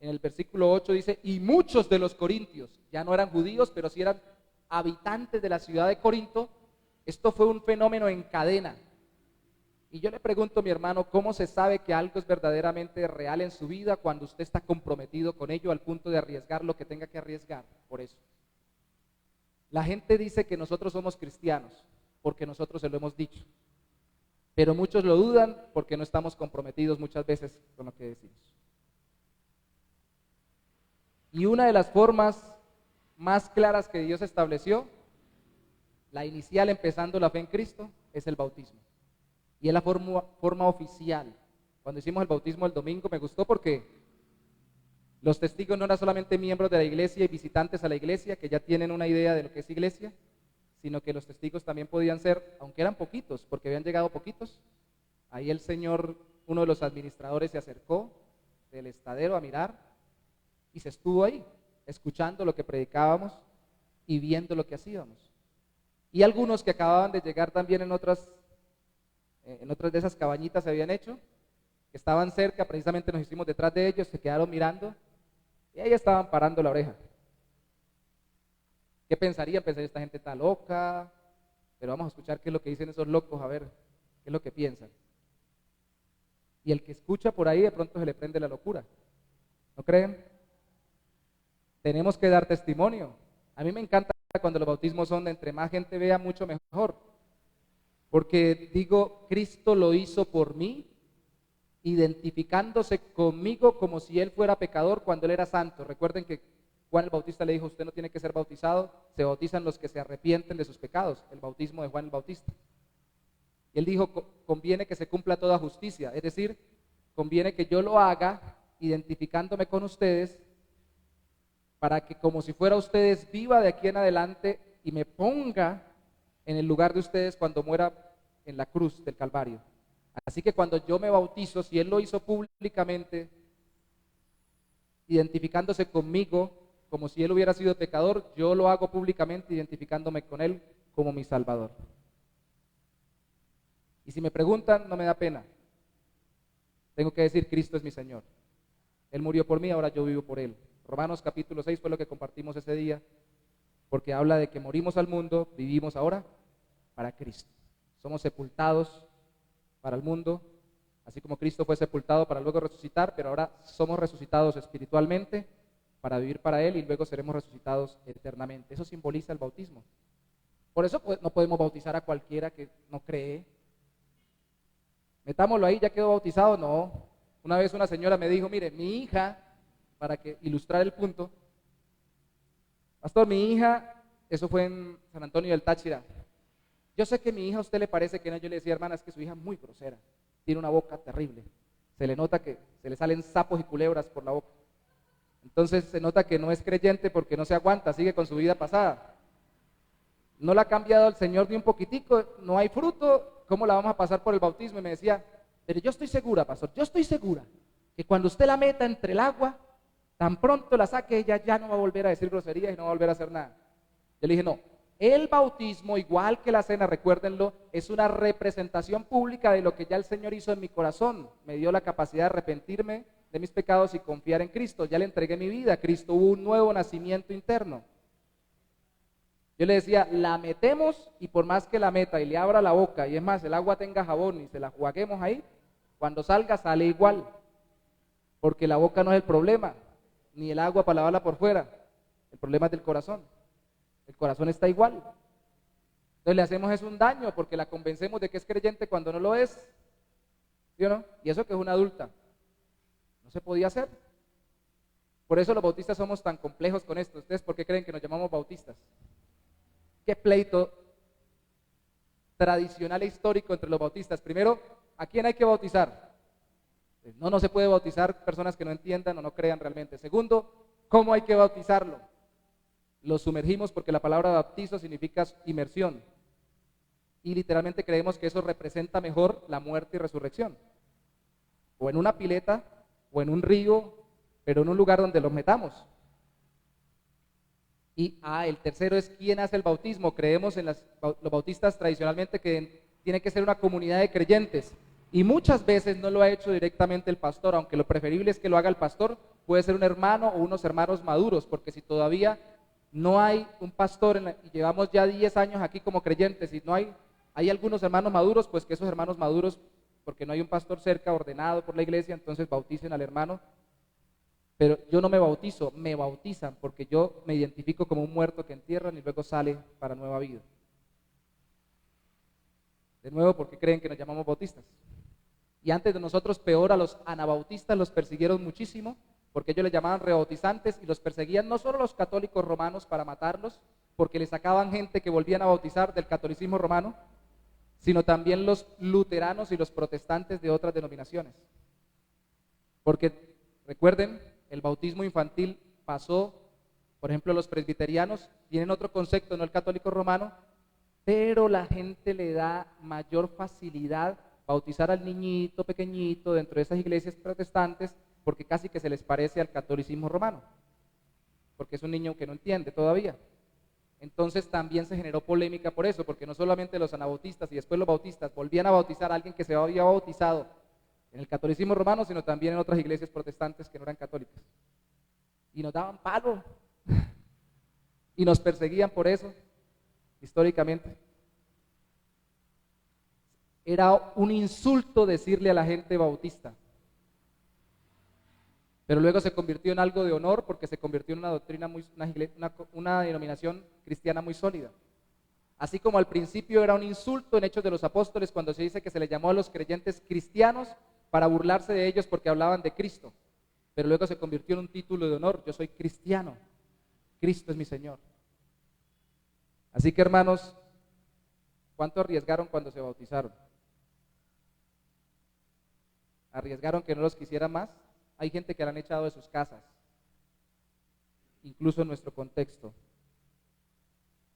en el versículo 8 dice, y muchos de los corintios, ya no eran judíos, pero sí eran habitantes de la ciudad de Corinto. Esto fue un fenómeno en cadena. Y yo le pregunto a mi hermano, ¿cómo se sabe que algo es verdaderamente real en su vida cuando usted está comprometido con ello al punto de arriesgar lo que tenga que arriesgar por eso? La gente dice que nosotros somos cristianos porque nosotros se lo hemos dicho, pero muchos lo dudan porque no estamos comprometidos muchas veces con lo que decimos. Y una de las formas más claras que Dios estableció, la inicial empezando la fe en Cristo, es el bautismo. Y es la forma oficial. Cuando hicimos el bautismo el domingo me gustó porque los testigos no eran solamente miembros de la iglesia y visitantes a la iglesia, que ya tienen una idea de lo que es iglesia, sino que los testigos también podían ser, aunque eran poquitos, porque habían llegado poquitos, ahí el Señor, uno de los administradores se acercó del estadero a mirar, y se estuvo ahí, escuchando lo que predicábamos y viendo lo que hacíamos. Y algunos que acababan de llegar también en otras de esas cabañitas se habían hecho, que estaban cerca, precisamente nos hicimos detrás de ellos, se quedaron mirando y ahí estaban parando la oreja. ¿Qué pensarían? Pensarían, esta gente está loca, pero vamos a escuchar qué es lo que dicen esos locos, a ver qué es lo que piensan. Y el que escucha por ahí de pronto se le prende la locura, ¿no creen? Tenemos que dar testimonio. A mí me encanta cuando los bautismos son de entre más gente vea, mucho mejor. Porque digo, Cristo lo hizo por mí, identificándose conmigo como si Él fuera pecador cuando Él era santo. Recuerden que Juan el Bautista le dijo, usted no tiene que ser bautizado, se bautizan los que se arrepienten de sus pecados, el bautismo de Juan el Bautista. Y Él dijo, conviene que se cumpla toda justicia, es decir, conviene que yo lo haga identificándome con ustedes, para que como si fuera ustedes viva de aquí en adelante y me ponga en el lugar de ustedes cuando muera en la cruz del Calvario. Así que cuando yo me bautizo, si Él lo hizo públicamente, identificándose conmigo como si Él hubiera sido pecador, yo lo hago públicamente identificándome con Él como mi Salvador. Y si me preguntan, no me da pena. Tengo que decir, Cristo es mi Señor. Él murió por mí, ahora yo vivo por Él. Romanos capítulo 6 fue lo que compartimos ese día, porque habla de que morimos al mundo, vivimos ahora para Cristo. Somos sepultados para el mundo, así como Cristo fue sepultado para luego resucitar, pero ahora somos resucitados espiritualmente para vivir para Él y luego seremos resucitados eternamente. Eso simboliza el bautismo. Por eso no podemos bautizar a cualquiera que no cree. Metámoslo ahí, ya quedó bautizado. No. Una vez una señora me dijo, mire, mi hija, para que ilustrar el punto, pastor, mi hija, eso fue en San Antonio del Táchira. Yo sé que mi hija a usted le parece que no. Yo le decía, hermana, es que su hija es muy grosera, tiene una boca terrible, se le nota que se le salen sapos y culebras por la boca. Entonces se nota que no es creyente porque no se aguanta, sigue con su vida pasada. No la ha cambiado el Señor ni un poquitico, no hay fruto, ¿cómo la vamos a pasar por el bautismo? Y me decía, pero yo estoy segura, pastor, yo estoy segura que cuando usted la meta entre el agua, tan pronto la saque, ella ya no va a volver a decir groserías y no va a volver a hacer nada. Yo le dije, no, el bautismo, igual que la cena, recuérdenlo, es una representación pública de lo que ya el Señor hizo en mi corazón. Me dio la capacidad de arrepentirme de mis pecados y confiar en Cristo. Ya le entregué mi vida a Cristo, hubo un nuevo nacimiento interno. Yo le decía, la metemos y por más que la meta y le abra la boca, y es más, el agua tenga jabón y se la juguemos ahí, cuando salga sale igual, porque la boca no es el problema, ni el agua para lavarla por fuera, el problema es del corazón. El corazón está igual. Entonces le hacemos es un daño porque la convencemos de que es creyente cuando no lo es. ¿Sí o no? Y eso que es una adulta. No se podía hacer. Por eso los bautistas somos tan complejos con esto. ¿Ustedes por qué creen que nos llamamos bautistas? ¿Qué pleito tradicional e histórico entre los bautistas? Primero, ¿a quién hay que bautizar? No se puede bautizar personas que no entiendan o no crean realmente. Segundo, ¿cómo hay que bautizarlo? Lo sumergimos porque la palabra bautizo significa inmersión. Y literalmente creemos que eso representa mejor la muerte y resurrección. O en una pileta, o en un río, pero en un lugar donde los metamos. Y el tercero es quién hace el bautismo. Creemos en los bautistas tradicionalmente que tiene que ser una comunidad de creyentes. Y muchas veces no lo ha hecho directamente el pastor, aunque lo preferible es que lo haga el pastor. Puede ser un hermano o unos hermanos maduros, porque si todavía no hay un pastor y llevamos ya 10 años aquí como creyentes y no hay algunos hermanos maduros, pues que esos hermanos maduros, porque no hay un pastor cerca ordenado por la iglesia, entonces bauticen al hermano. Pero yo no me bautizo, me bautizan porque yo me identifico como un muerto que entierran y luego sale para nueva vida. De nuevo, ¿por qué creen que nos llamamos bautistas? Y antes de nosotros, peor, a los anabautistas los persiguieron muchísimo, porque ellos les llamaban rebautizantes y los perseguían no solo los católicos romanos para matarlos, porque les sacaban gente que volvían a bautizar del catolicismo romano, sino también los luteranos y los protestantes de otras denominaciones. Porque recuerden, el bautismo infantil pasó, por ejemplo, los presbiterianos tienen otro concepto, no el católico romano, pero la gente le da mayor facilidad bautizar al niñito pequeñito dentro de esas iglesias protestantes, porque casi que se les parece al catolicismo romano, porque es un niño que no entiende todavía. Entonces también se generó polémica por eso, porque no solamente los anabautistas y después los bautistas volvían a bautizar a alguien que se había bautizado en el catolicismo romano, sino también en otras iglesias protestantes que no eran católicas. Y nos daban palo, y nos perseguían por eso, históricamente. Era un insulto decirle a la gente bautista. Pero luego se convirtió en algo de honor porque se convirtió en una doctrina, una denominación cristiana muy sólida. Así como al principio era un insulto en Hechos de los Apóstoles cuando se dice que se le llamó a los creyentes cristianos para burlarse de ellos porque hablaban de Cristo. Pero luego se convirtió en un título de honor, yo soy cristiano, Cristo es mi Señor. Así que hermanos, ¿cuánto arriesgaron cuando se bautizaron? ¿Arriesgaron que no los quisiera más? Hay gente que la han echado de sus casas, incluso en nuestro contexto.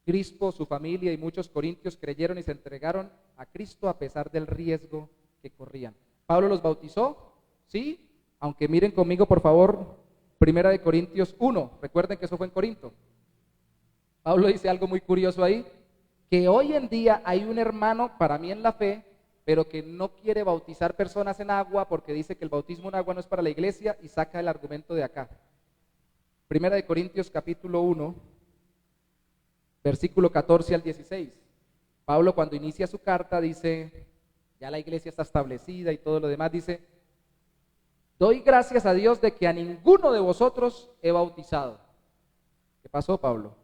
Crispo, su familia y muchos corintios creyeron y se entregaron a Cristo a pesar del riesgo que corrían. ¿Pablo los bautizó? Sí, aunque miren conmigo por favor, 1 Corintios 1, recuerden que eso fue en Corinto. Pablo dice algo muy curioso ahí, que hoy en día hay un hermano para mí en la fe, pero que no quiere bautizar personas en agua porque dice que el bautismo en agua no es para la iglesia y saca el argumento de acá. 1 Corintios capítulo 1, versículo 14 al 16. Pablo cuando inicia su carta dice, ya la iglesia está establecida y todo lo demás, dice, doy gracias a Dios de que a ninguno de vosotros he bautizado. ¿Qué pasó, Pablo?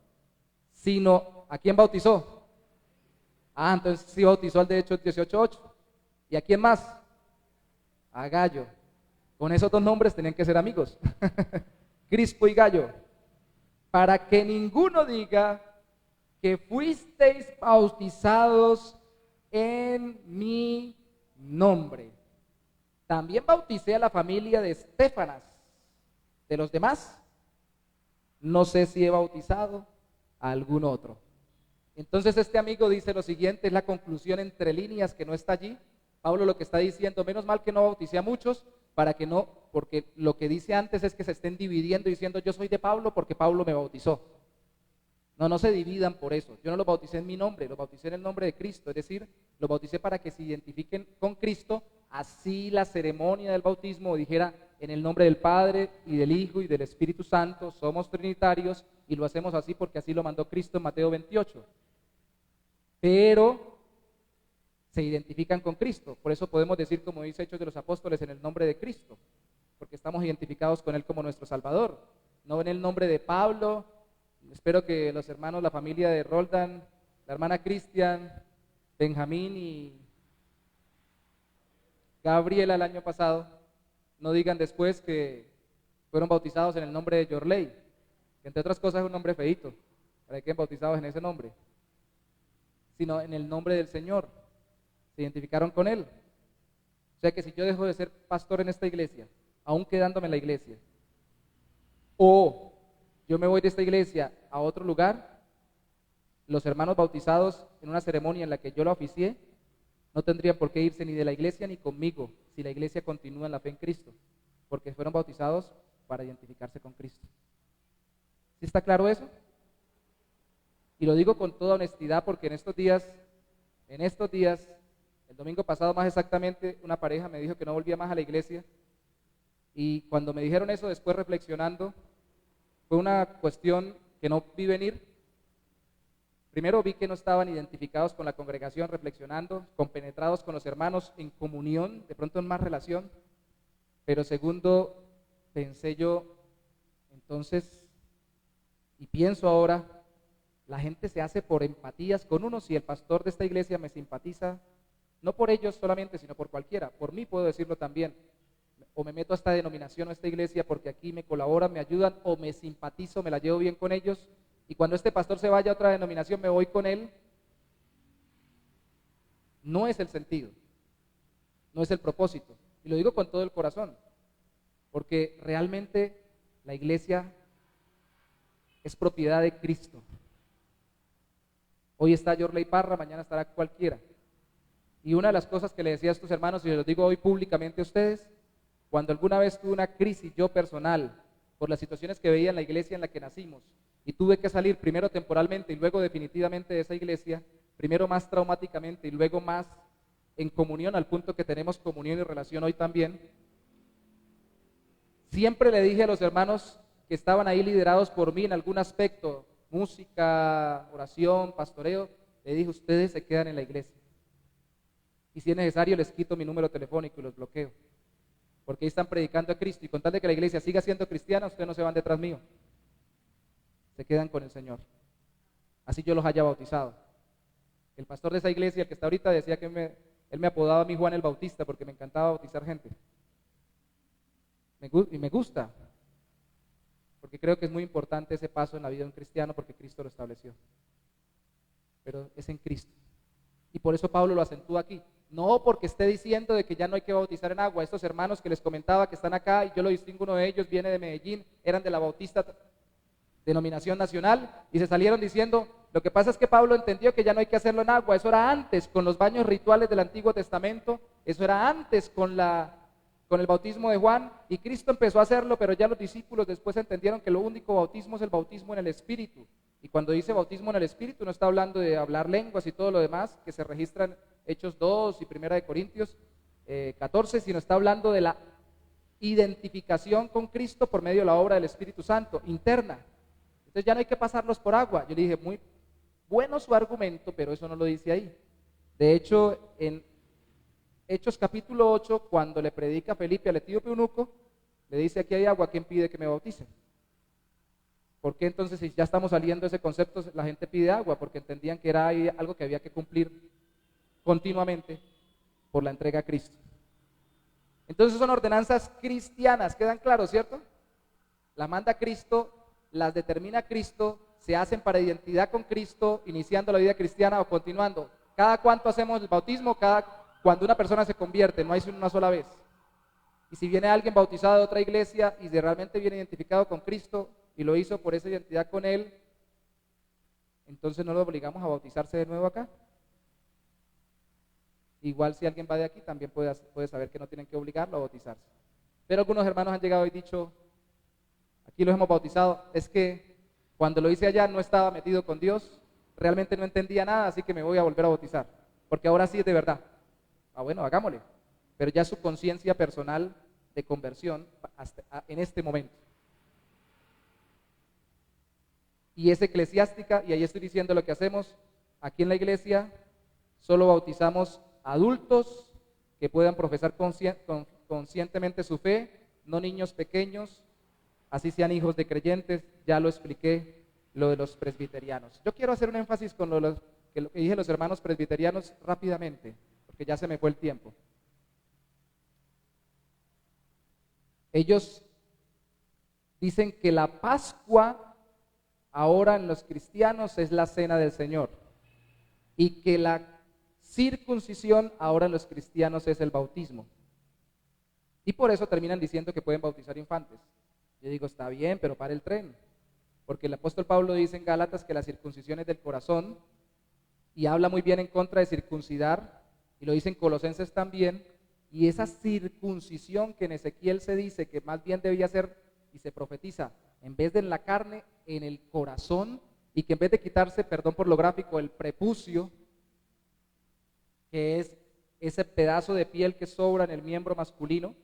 Sino, ¿a quién bautizó? Entonces sí bautizó al de Hechos 18:8. ¿Y a quién más? A Gallo. Con esos dos nombres tenían que ser amigos. Crispo y Gallo. Para que ninguno diga que fuisteis bautizados en mi nombre. También bauticé a la familia de Estéfanas. De los demás, no sé si he bautizado a algún otro. Entonces este amigo dice lo siguiente, es la conclusión entre líneas que no está allí. Pablo lo que está diciendo, menos mal que no bauticé a muchos, porque lo que dice antes es que se estén dividiendo diciendo yo soy de Pablo porque Pablo me bautizó. No se dividan por eso. Yo no los bauticé en mi nombre, los bauticé en el nombre de Cristo. Es decir, los bauticé para que se identifiquen con Cristo. Así la ceremonia del bautismo dijera: en el nombre del Padre y del Hijo y del Espíritu Santo, somos trinitarios, y lo hacemos así porque así lo mandó Cristo en Mateo 28. Pero se identifican con Cristo. Por eso podemos decir, como dice Hechos de los Apóstoles, en el nombre de Cristo, porque estamos identificados con Él como nuestro Salvador. No en el nombre de Pablo. Espero que los hermanos, la familia de Roldan, la hermana Cristian, Benjamín y Gabriela el año pasado, no digan después que fueron bautizados en el nombre de Yorley, que entre otras cosas es un nombre feíto, para que queden bautizados en ese nombre, sino en el nombre del Señor. Se identificaron con Él. O sea que si yo dejo de ser pastor en esta iglesia, aún quedándome en la iglesia, o yo me voy de esta iglesia a otro lugar, los hermanos bautizados en una ceremonia en la que yo la oficié, no tendrían por qué irse ni de la iglesia ni conmigo, si la iglesia continúa en la fe en Cristo, porque fueron bautizados para identificarse con Cristo. ¿Sí está claro eso? Y lo digo con toda honestidad, porque en estos días, el domingo pasado más exactamente, una pareja me dijo que no volvía más a la iglesia, y cuando me dijeron eso, después reflexionando, fue una cuestión que no vi venir. Primero vi que no estaban identificados con la congregación, reflexionando, compenetrados con los hermanos, en comunión, de pronto en más relación. Pero segundo, pensé yo, entonces, y pienso ahora, la gente se hace por empatías con uno. Si el pastor de esta iglesia me simpatiza, no por ellos solamente, sino por cualquiera, por mí puedo decirlo también, o me meto a esta denominación o a esta iglesia porque aquí me colaboran, me ayudan, o me simpatizo, me la llevo bien con ellos, y cuando este pastor se vaya a otra denominación me voy con él. No es el sentido, no es el propósito, y lo digo con todo el corazón, porque realmente la iglesia es propiedad de Cristo. Hoy está Yorley Parra, mañana estará cualquiera. Y una de las cosas que le decía a estos hermanos, y se los digo hoy públicamente a ustedes, cuando alguna vez tuve una crisis yo personal por las situaciones que veía en la iglesia en la que nacimos, y tuve que salir primero temporalmente y luego definitivamente de esa iglesia, primero más traumáticamente y luego más en comunión, al punto que tenemos comunión y relación hoy también, siempre le dije a los hermanos que estaban ahí liderados por mí en algún aspecto, música, oración, pastoreo, le dije: ustedes se quedan en la iglesia, y si es necesario les quito mi número telefónico y los bloqueo, porque ahí están predicando a Cristo, y con tal de que la iglesia siga siendo cristiana, ustedes no se van detrás mío, se quedan con el Señor, así yo los haya bautizado. El pastor de esa iglesia, el que está ahorita, decía que él me apodaba a mí Juan el Bautista, porque me encantaba bautizar gente, y me gusta, porque creo que es muy importante ese paso en la vida de un cristiano, porque Cristo lo estableció, pero es en Cristo, y por eso Pablo lo acentúa aquí. No porque esté diciendo de que ya no hay que bautizar en agua. Estos hermanos que les comentaba que están acá, y yo lo distingo, uno de ellos viene de Medellín, eran de la Bautista Denominación Nacional, y se salieron diciendo: lo que pasa es que Pablo entendió que ya no hay que hacerlo en agua. Eso era antes con los baños rituales del Antiguo Testamento, eso era antes con el bautismo de Juan, y Cristo empezó a hacerlo, pero ya los discípulos después entendieron que lo único bautismo es el bautismo en el Espíritu. Y cuando dice bautismo en el Espíritu, no está hablando de hablar lenguas y todo lo demás que se registran Hechos 2 y 1 de Corintios 14, sino está hablando de la identificación con Cristo por medio de la obra del Espíritu Santo, interna. Entonces ya no hay que pasarlos por agua. Yo le dije: muy bueno su argumento, pero eso no lo dice ahí. De hecho, en Hechos capítulo 8, cuando le predica Felipe al etíope eunuco, le dice: aquí hay agua, ¿quién pide que me bauticen? ¿Por qué entonces, si ya estamos saliendo de ese concepto, la gente pide agua? Porque entendían que era algo que había que cumplir continuamente por la entrega a Cristo. Entonces son ordenanzas cristianas, ¿quedan claros, cierto? Las manda Cristo, las determina Cristo, se hacen para identidad con Cristo, iniciando la vida cristiana o continuando. ¿Cada cuánto hacemos el bautismo? Cuando una persona se convierte, no hay una sola vez. Y si viene alguien bautizado de otra iglesia y realmente viene identificado con Cristo y lo hizo por esa identidad con Él, entonces no lo obligamos a bautizarse de nuevo acá. Igual si alguien va de aquí, también puede saber que no tienen que obligarlo a bautizarse. Pero algunos hermanos han llegado y dicho: aquí los hemos bautizado, es que Cuando lo hice allá no estaba metido con Dios, realmente no entendía nada, así que me voy a volver a bautizar, porque ahora sí es de verdad. Bueno, hagámosle. Pero ya su conciencia personal de conversión en este momento. Y es eclesiástica, y ahí estoy diciendo lo que hacemos. Aquí en la iglesia solo bautizamos adultos que puedan profesar conscientemente su fe, no niños pequeños, así sean hijos de creyentes. Ya lo expliqué, lo de los presbiterianos. Yo quiero hacer un énfasis con lo que dije los hermanos presbiterianos rápidamente, porque ya se me fue el tiempo. Ellos dicen que la Pascua ahora en los cristianos es la cena del Señor y que la circuncisión ahora en los cristianos es el bautismo. Y por eso terminan diciendo que pueden bautizar infantes. Yo digo, está bien, pero para el tren. Porque el apóstol Pablo dice en Gálatas que la circuncisión es del corazón y habla muy bien en contra de circuncidar, y lo dice en Colosenses también. Y esa circuncisión que en Ezequiel se dice que más bien debía ser, y se profetiza, en vez de en la carne, en el corazón, y que en vez de quitarse, perdón por lo gráfico, el prepucio, que es ese pedazo de piel que sobra en el miembro masculino,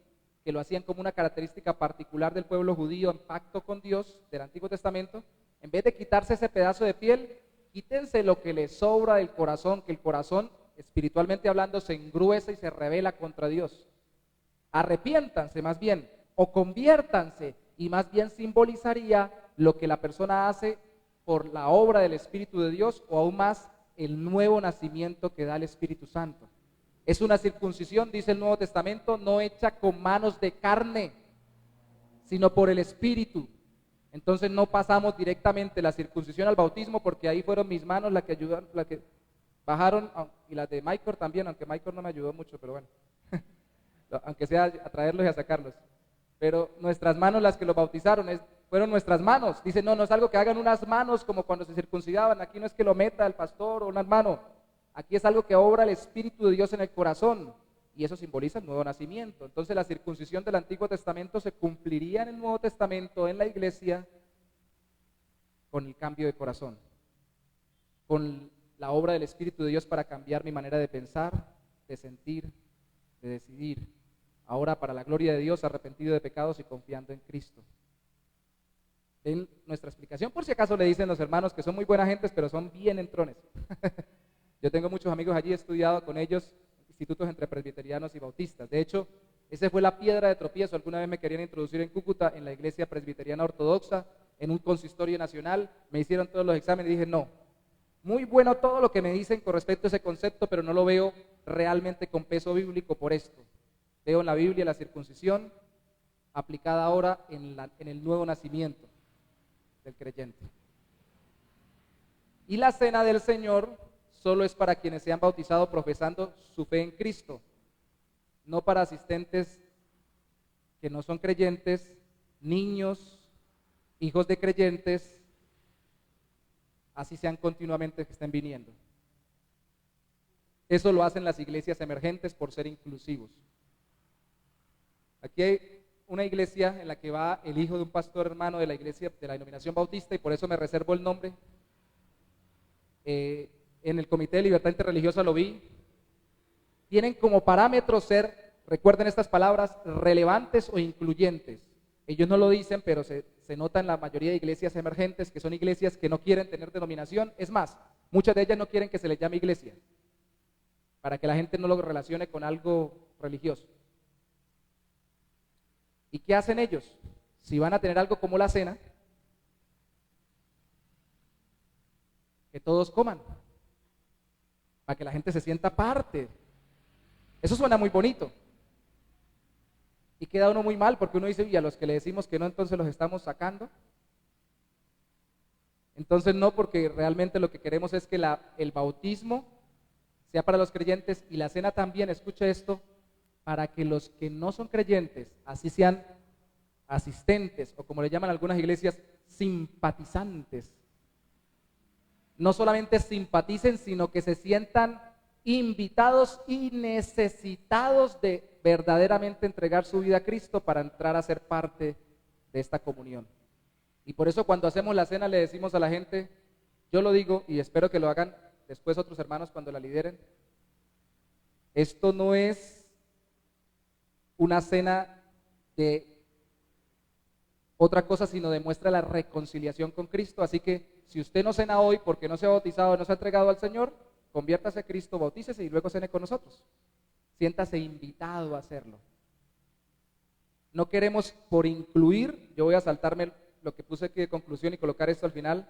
que lo hacían como una característica particular del pueblo judío en pacto con Dios del Antiguo Testamento, en vez de quitarse ese pedazo de piel, quítense lo que les sobra del corazón, que el corazón, espiritualmente hablando, se engruesa y se rebela contra Dios. Arrepiéntanse más bien, o conviértanse, y más bien simbolizaría lo que la persona hace por la obra del Espíritu de Dios, o aún más el nuevo nacimiento que da el Espíritu Santo. Es una circuncisión, dice el Nuevo Testamento, no hecha con manos de carne, sino por el Espíritu. Entonces no pasamos directamente la circuncisión al bautismo, porque ahí fueron mis manos las que ayudaron, las que bajaron, y las de Michael también, aunque Michael no me ayudó mucho, pero bueno, aunque sea a traerlos y a sacarlos. Pero nuestras manos las que los bautizaron, fueron nuestras manos. Dice, no es algo que hagan unas manos como cuando se circuncidaban. Aquí no es que lo meta el pastor o una mano. Aquí es algo que obra el Espíritu de Dios en el corazón. Y eso simboliza el nuevo nacimiento. Entonces la circuncisión del Antiguo Testamento se cumpliría en el Nuevo Testamento, en la iglesia, con el cambio de corazón. Con la obra del Espíritu de Dios para cambiar mi manera de pensar, de sentir, de decidir. Ahora para la gloria de Dios, arrepentido de pecados y confiando en Cristo. En nuestra explicación, por si acaso le dicen los hermanos que son muy buenas gentes, pero son bien entrones. Yo tengo muchos amigos allí, he estudiado con ellos institutos entre presbiterianos y bautistas. De hecho, esa fue la piedra de tropiezo. Alguna vez me querían introducir en Cúcuta, en la iglesia presbiteriana ortodoxa, en un consistorio nacional. Me hicieron todos los exámenes y dije, no. Muy bueno todo lo que me dicen con respecto a ese concepto, pero no lo veo realmente con peso bíblico por esto. Veo en la Biblia la circuncisión aplicada ahora en el nuevo nacimiento del creyente. Y la cena del Señor solo es para quienes se han bautizado profesando su fe en Cristo, no para asistentes que no son creyentes, niños, hijos de creyentes, así sean continuamente que estén viniendo. Eso lo hacen las iglesias emergentes por ser inclusivos. Aquí hay una iglesia en la que va el hijo de un pastor hermano de la iglesia de la denominación bautista, y por eso me reservo el nombre. En el Comité de Libertad Interreligiosa lo vi. Tienen como parámetro ser, recuerden estas palabras, relevantes o incluyentes. Ellos no lo dicen, pero se nota en la mayoría de iglesias emergentes que son iglesias que no quieren tener denominación. Es más, muchas de ellas no quieren que se les llame iglesia, para que la gente no lo relacione con algo religioso. ¿Y qué hacen ellos? Si van a tener algo como la cena, que todos coman, para que la gente se sienta parte. Eso suena muy bonito. Y queda uno muy mal, porque uno dice, y a los que le decimos que no, entonces los estamos sacando. Entonces no, porque realmente lo que queremos es que el bautismo sea para los creyentes, y la cena también, escuche esto, para que los que no son creyentes, así sean asistentes, o como le llaman algunas iglesias, simpatizantes, no solamente simpaticen, sino que se sientan invitados y necesitados de verdaderamente entregar su vida a Cristo para entrar a ser parte de esta comunión. Y por eso cuando hacemos la cena le decimos a la gente, yo lo digo y espero que lo hagan después otros hermanos cuando la lideren, esto no es una cena de otra cosa, sino demuestra la reconciliación con Cristo. Así que si usted no cena hoy porque no se ha bautizado, no se ha entregado al Señor, conviértase a Cristo, bautícese y luego cene con nosotros. Siéntase invitado a hacerlo. No queremos por incluir, yo voy a saltarme lo que puse aquí de conclusión y colocar esto al final,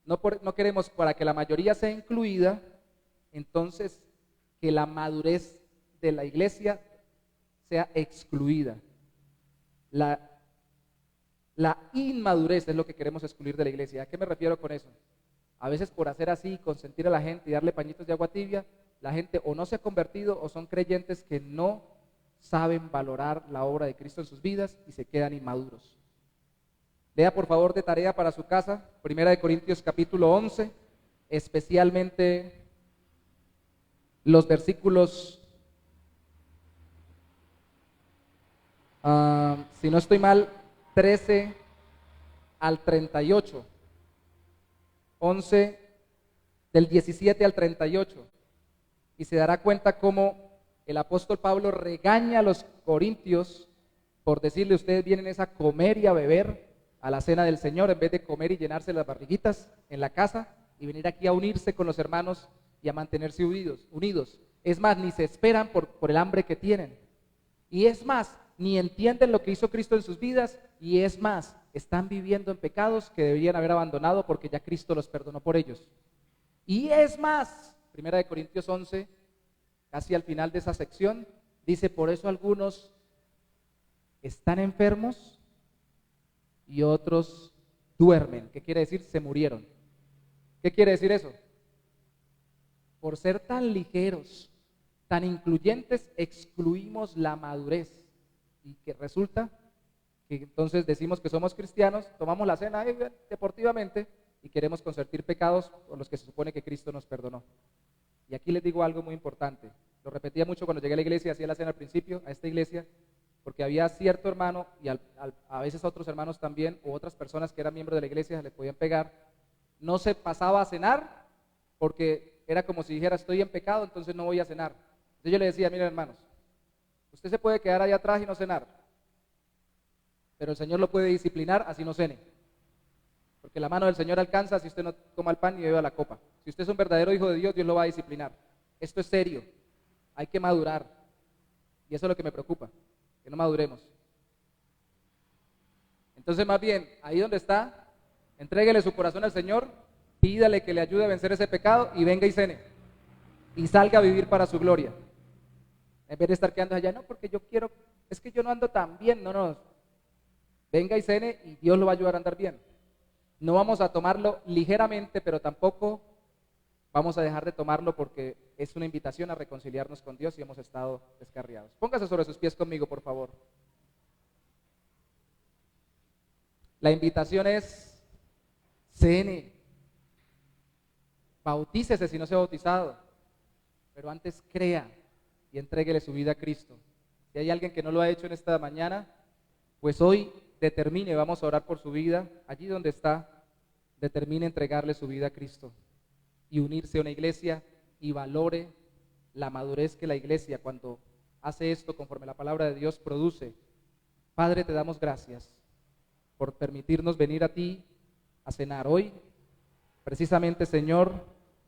no queremos para que la mayoría sea incluida, entonces que la madurez de la iglesia sea excluida. La inmadurez es lo que queremos excluir de la iglesia. ¿A qué me refiero con eso? A veces por hacer así, consentir a la gente y darle pañitos de agua tibia, la gente o no se ha convertido o son creyentes que no saben valorar la obra de Cristo en sus vidas y se quedan inmaduros. Lea por favor de tarea para su casa, 1 Corintios capítulo 11, especialmente los versículos, si no estoy mal, 13 al 38, 11 del 17 al 38, y se dará cuenta cómo el apóstol Pablo regaña a los corintios por decirle, ustedes vienen es a comer y a beber a la cena del Señor, en vez de comer y llenarse las barriguitas en la casa y venir aquí a unirse con los hermanos y a mantenerse unidos. Es más, ni se esperan por el hambre que tienen. Y es más, ni entienden lo que hizo Cristo en sus vidas, y es más, están viviendo en pecados que deberían haber abandonado porque ya Cristo los perdonó por ellos. Y es más, 1 Corintios 11, casi al final de esa sección, dice, por eso algunos están enfermos y otros duermen. ¿Qué quiere decir? Se murieron. ¿Qué quiere decir eso? Por ser tan ligeros, tan incluyentes, excluimos la madurez. Y que resulta que entonces decimos que somos cristianos, tomamos la cena deportivamente y queremos consentir pecados por los que se supone que Cristo nos perdonó. Y aquí les digo algo muy importante. Lo repetía mucho cuando llegué a la iglesia, hacía la cena al principio, a esta iglesia, porque había cierto hermano y a veces otros hermanos también, o otras personas que eran miembros de la iglesia, le podían pegar. No se pasaba a cenar porque era como si dijera, estoy en pecado, entonces no voy a cenar. Entonces yo le decía, miren hermanos, usted se puede quedar ahí atrás y no cenar, pero el Señor lo puede disciplinar así no cene. Porque la mano del Señor alcanza si usted no toma el pan y bebe la copa. Si usted es un verdadero hijo de Dios, Dios lo va a disciplinar. Esto es serio, hay que madurar. Y eso es lo que me preocupa, que no maduremos. Entonces más bien, ahí donde está, entréguele su corazón al Señor, pídale que le ayude a vencer ese pecado y venga y cene. Y salga a vivir para su gloria. En vez de estar quedando allá, no, porque yo quiero, es que yo no ando tan bien, no. Venga y cene y Dios lo va a ayudar a andar bien. No vamos a tomarlo ligeramente, pero tampoco vamos a dejar de tomarlo porque es una invitación a reconciliarnos con Dios y hemos estado descarriados. Póngase sobre sus pies conmigo, por favor. La invitación es, cene, bautícese si no se ha bautizado, pero antes crea y entréguele su vida a Cristo. Si hay alguien que no lo ha hecho en esta mañana, pues hoy determine, vamos a orar por su vida, allí donde está, determine entregarle su vida a Cristo y unirse a una iglesia y valore la madurez que la iglesia cuando hace esto conforme la palabra de Dios produce. Padre, te damos gracias por permitirnos venir a ti a cenar hoy. Precisamente, Señor,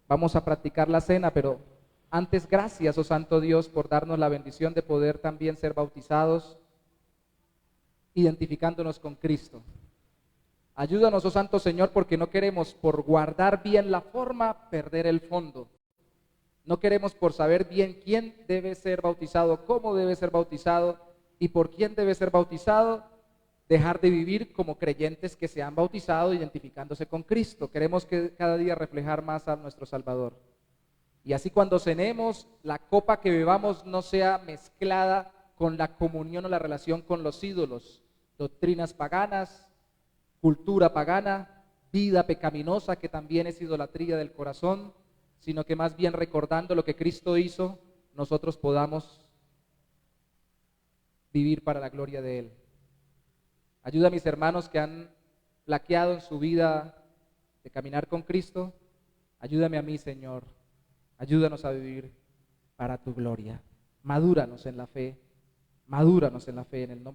vamos a practicar la cena, pero antes gracias, oh Santo Dios, por darnos la bendición de poder también ser bautizados, identificándonos con Cristo. Ayúdanos, oh Santo Señor, porque no queremos por guardar bien la forma perder el fondo. No queremos por saber bien quién debe ser bautizado, cómo debe ser bautizado y por quién debe ser bautizado, dejar de vivir como creyentes que se han bautizado identificándose con Cristo. Queremos que cada día reflejar más a nuestro Salvador. Y así cuando cenemos, la copa que bebamos no sea mezclada con la comunión o la relación con los ídolos, doctrinas paganas, cultura pagana, vida pecaminosa que también es idolatría del corazón, sino que más bien recordando lo que Cristo hizo, nosotros podamos vivir para la gloria de Él. Ayuda a mis hermanos que han flaqueado en su vida de caminar con Cristo, ayúdame a mí, Señor. Ayúdanos a vivir para tu gloria. Madúranos en la fe. Madúranos en la fe en el nombre de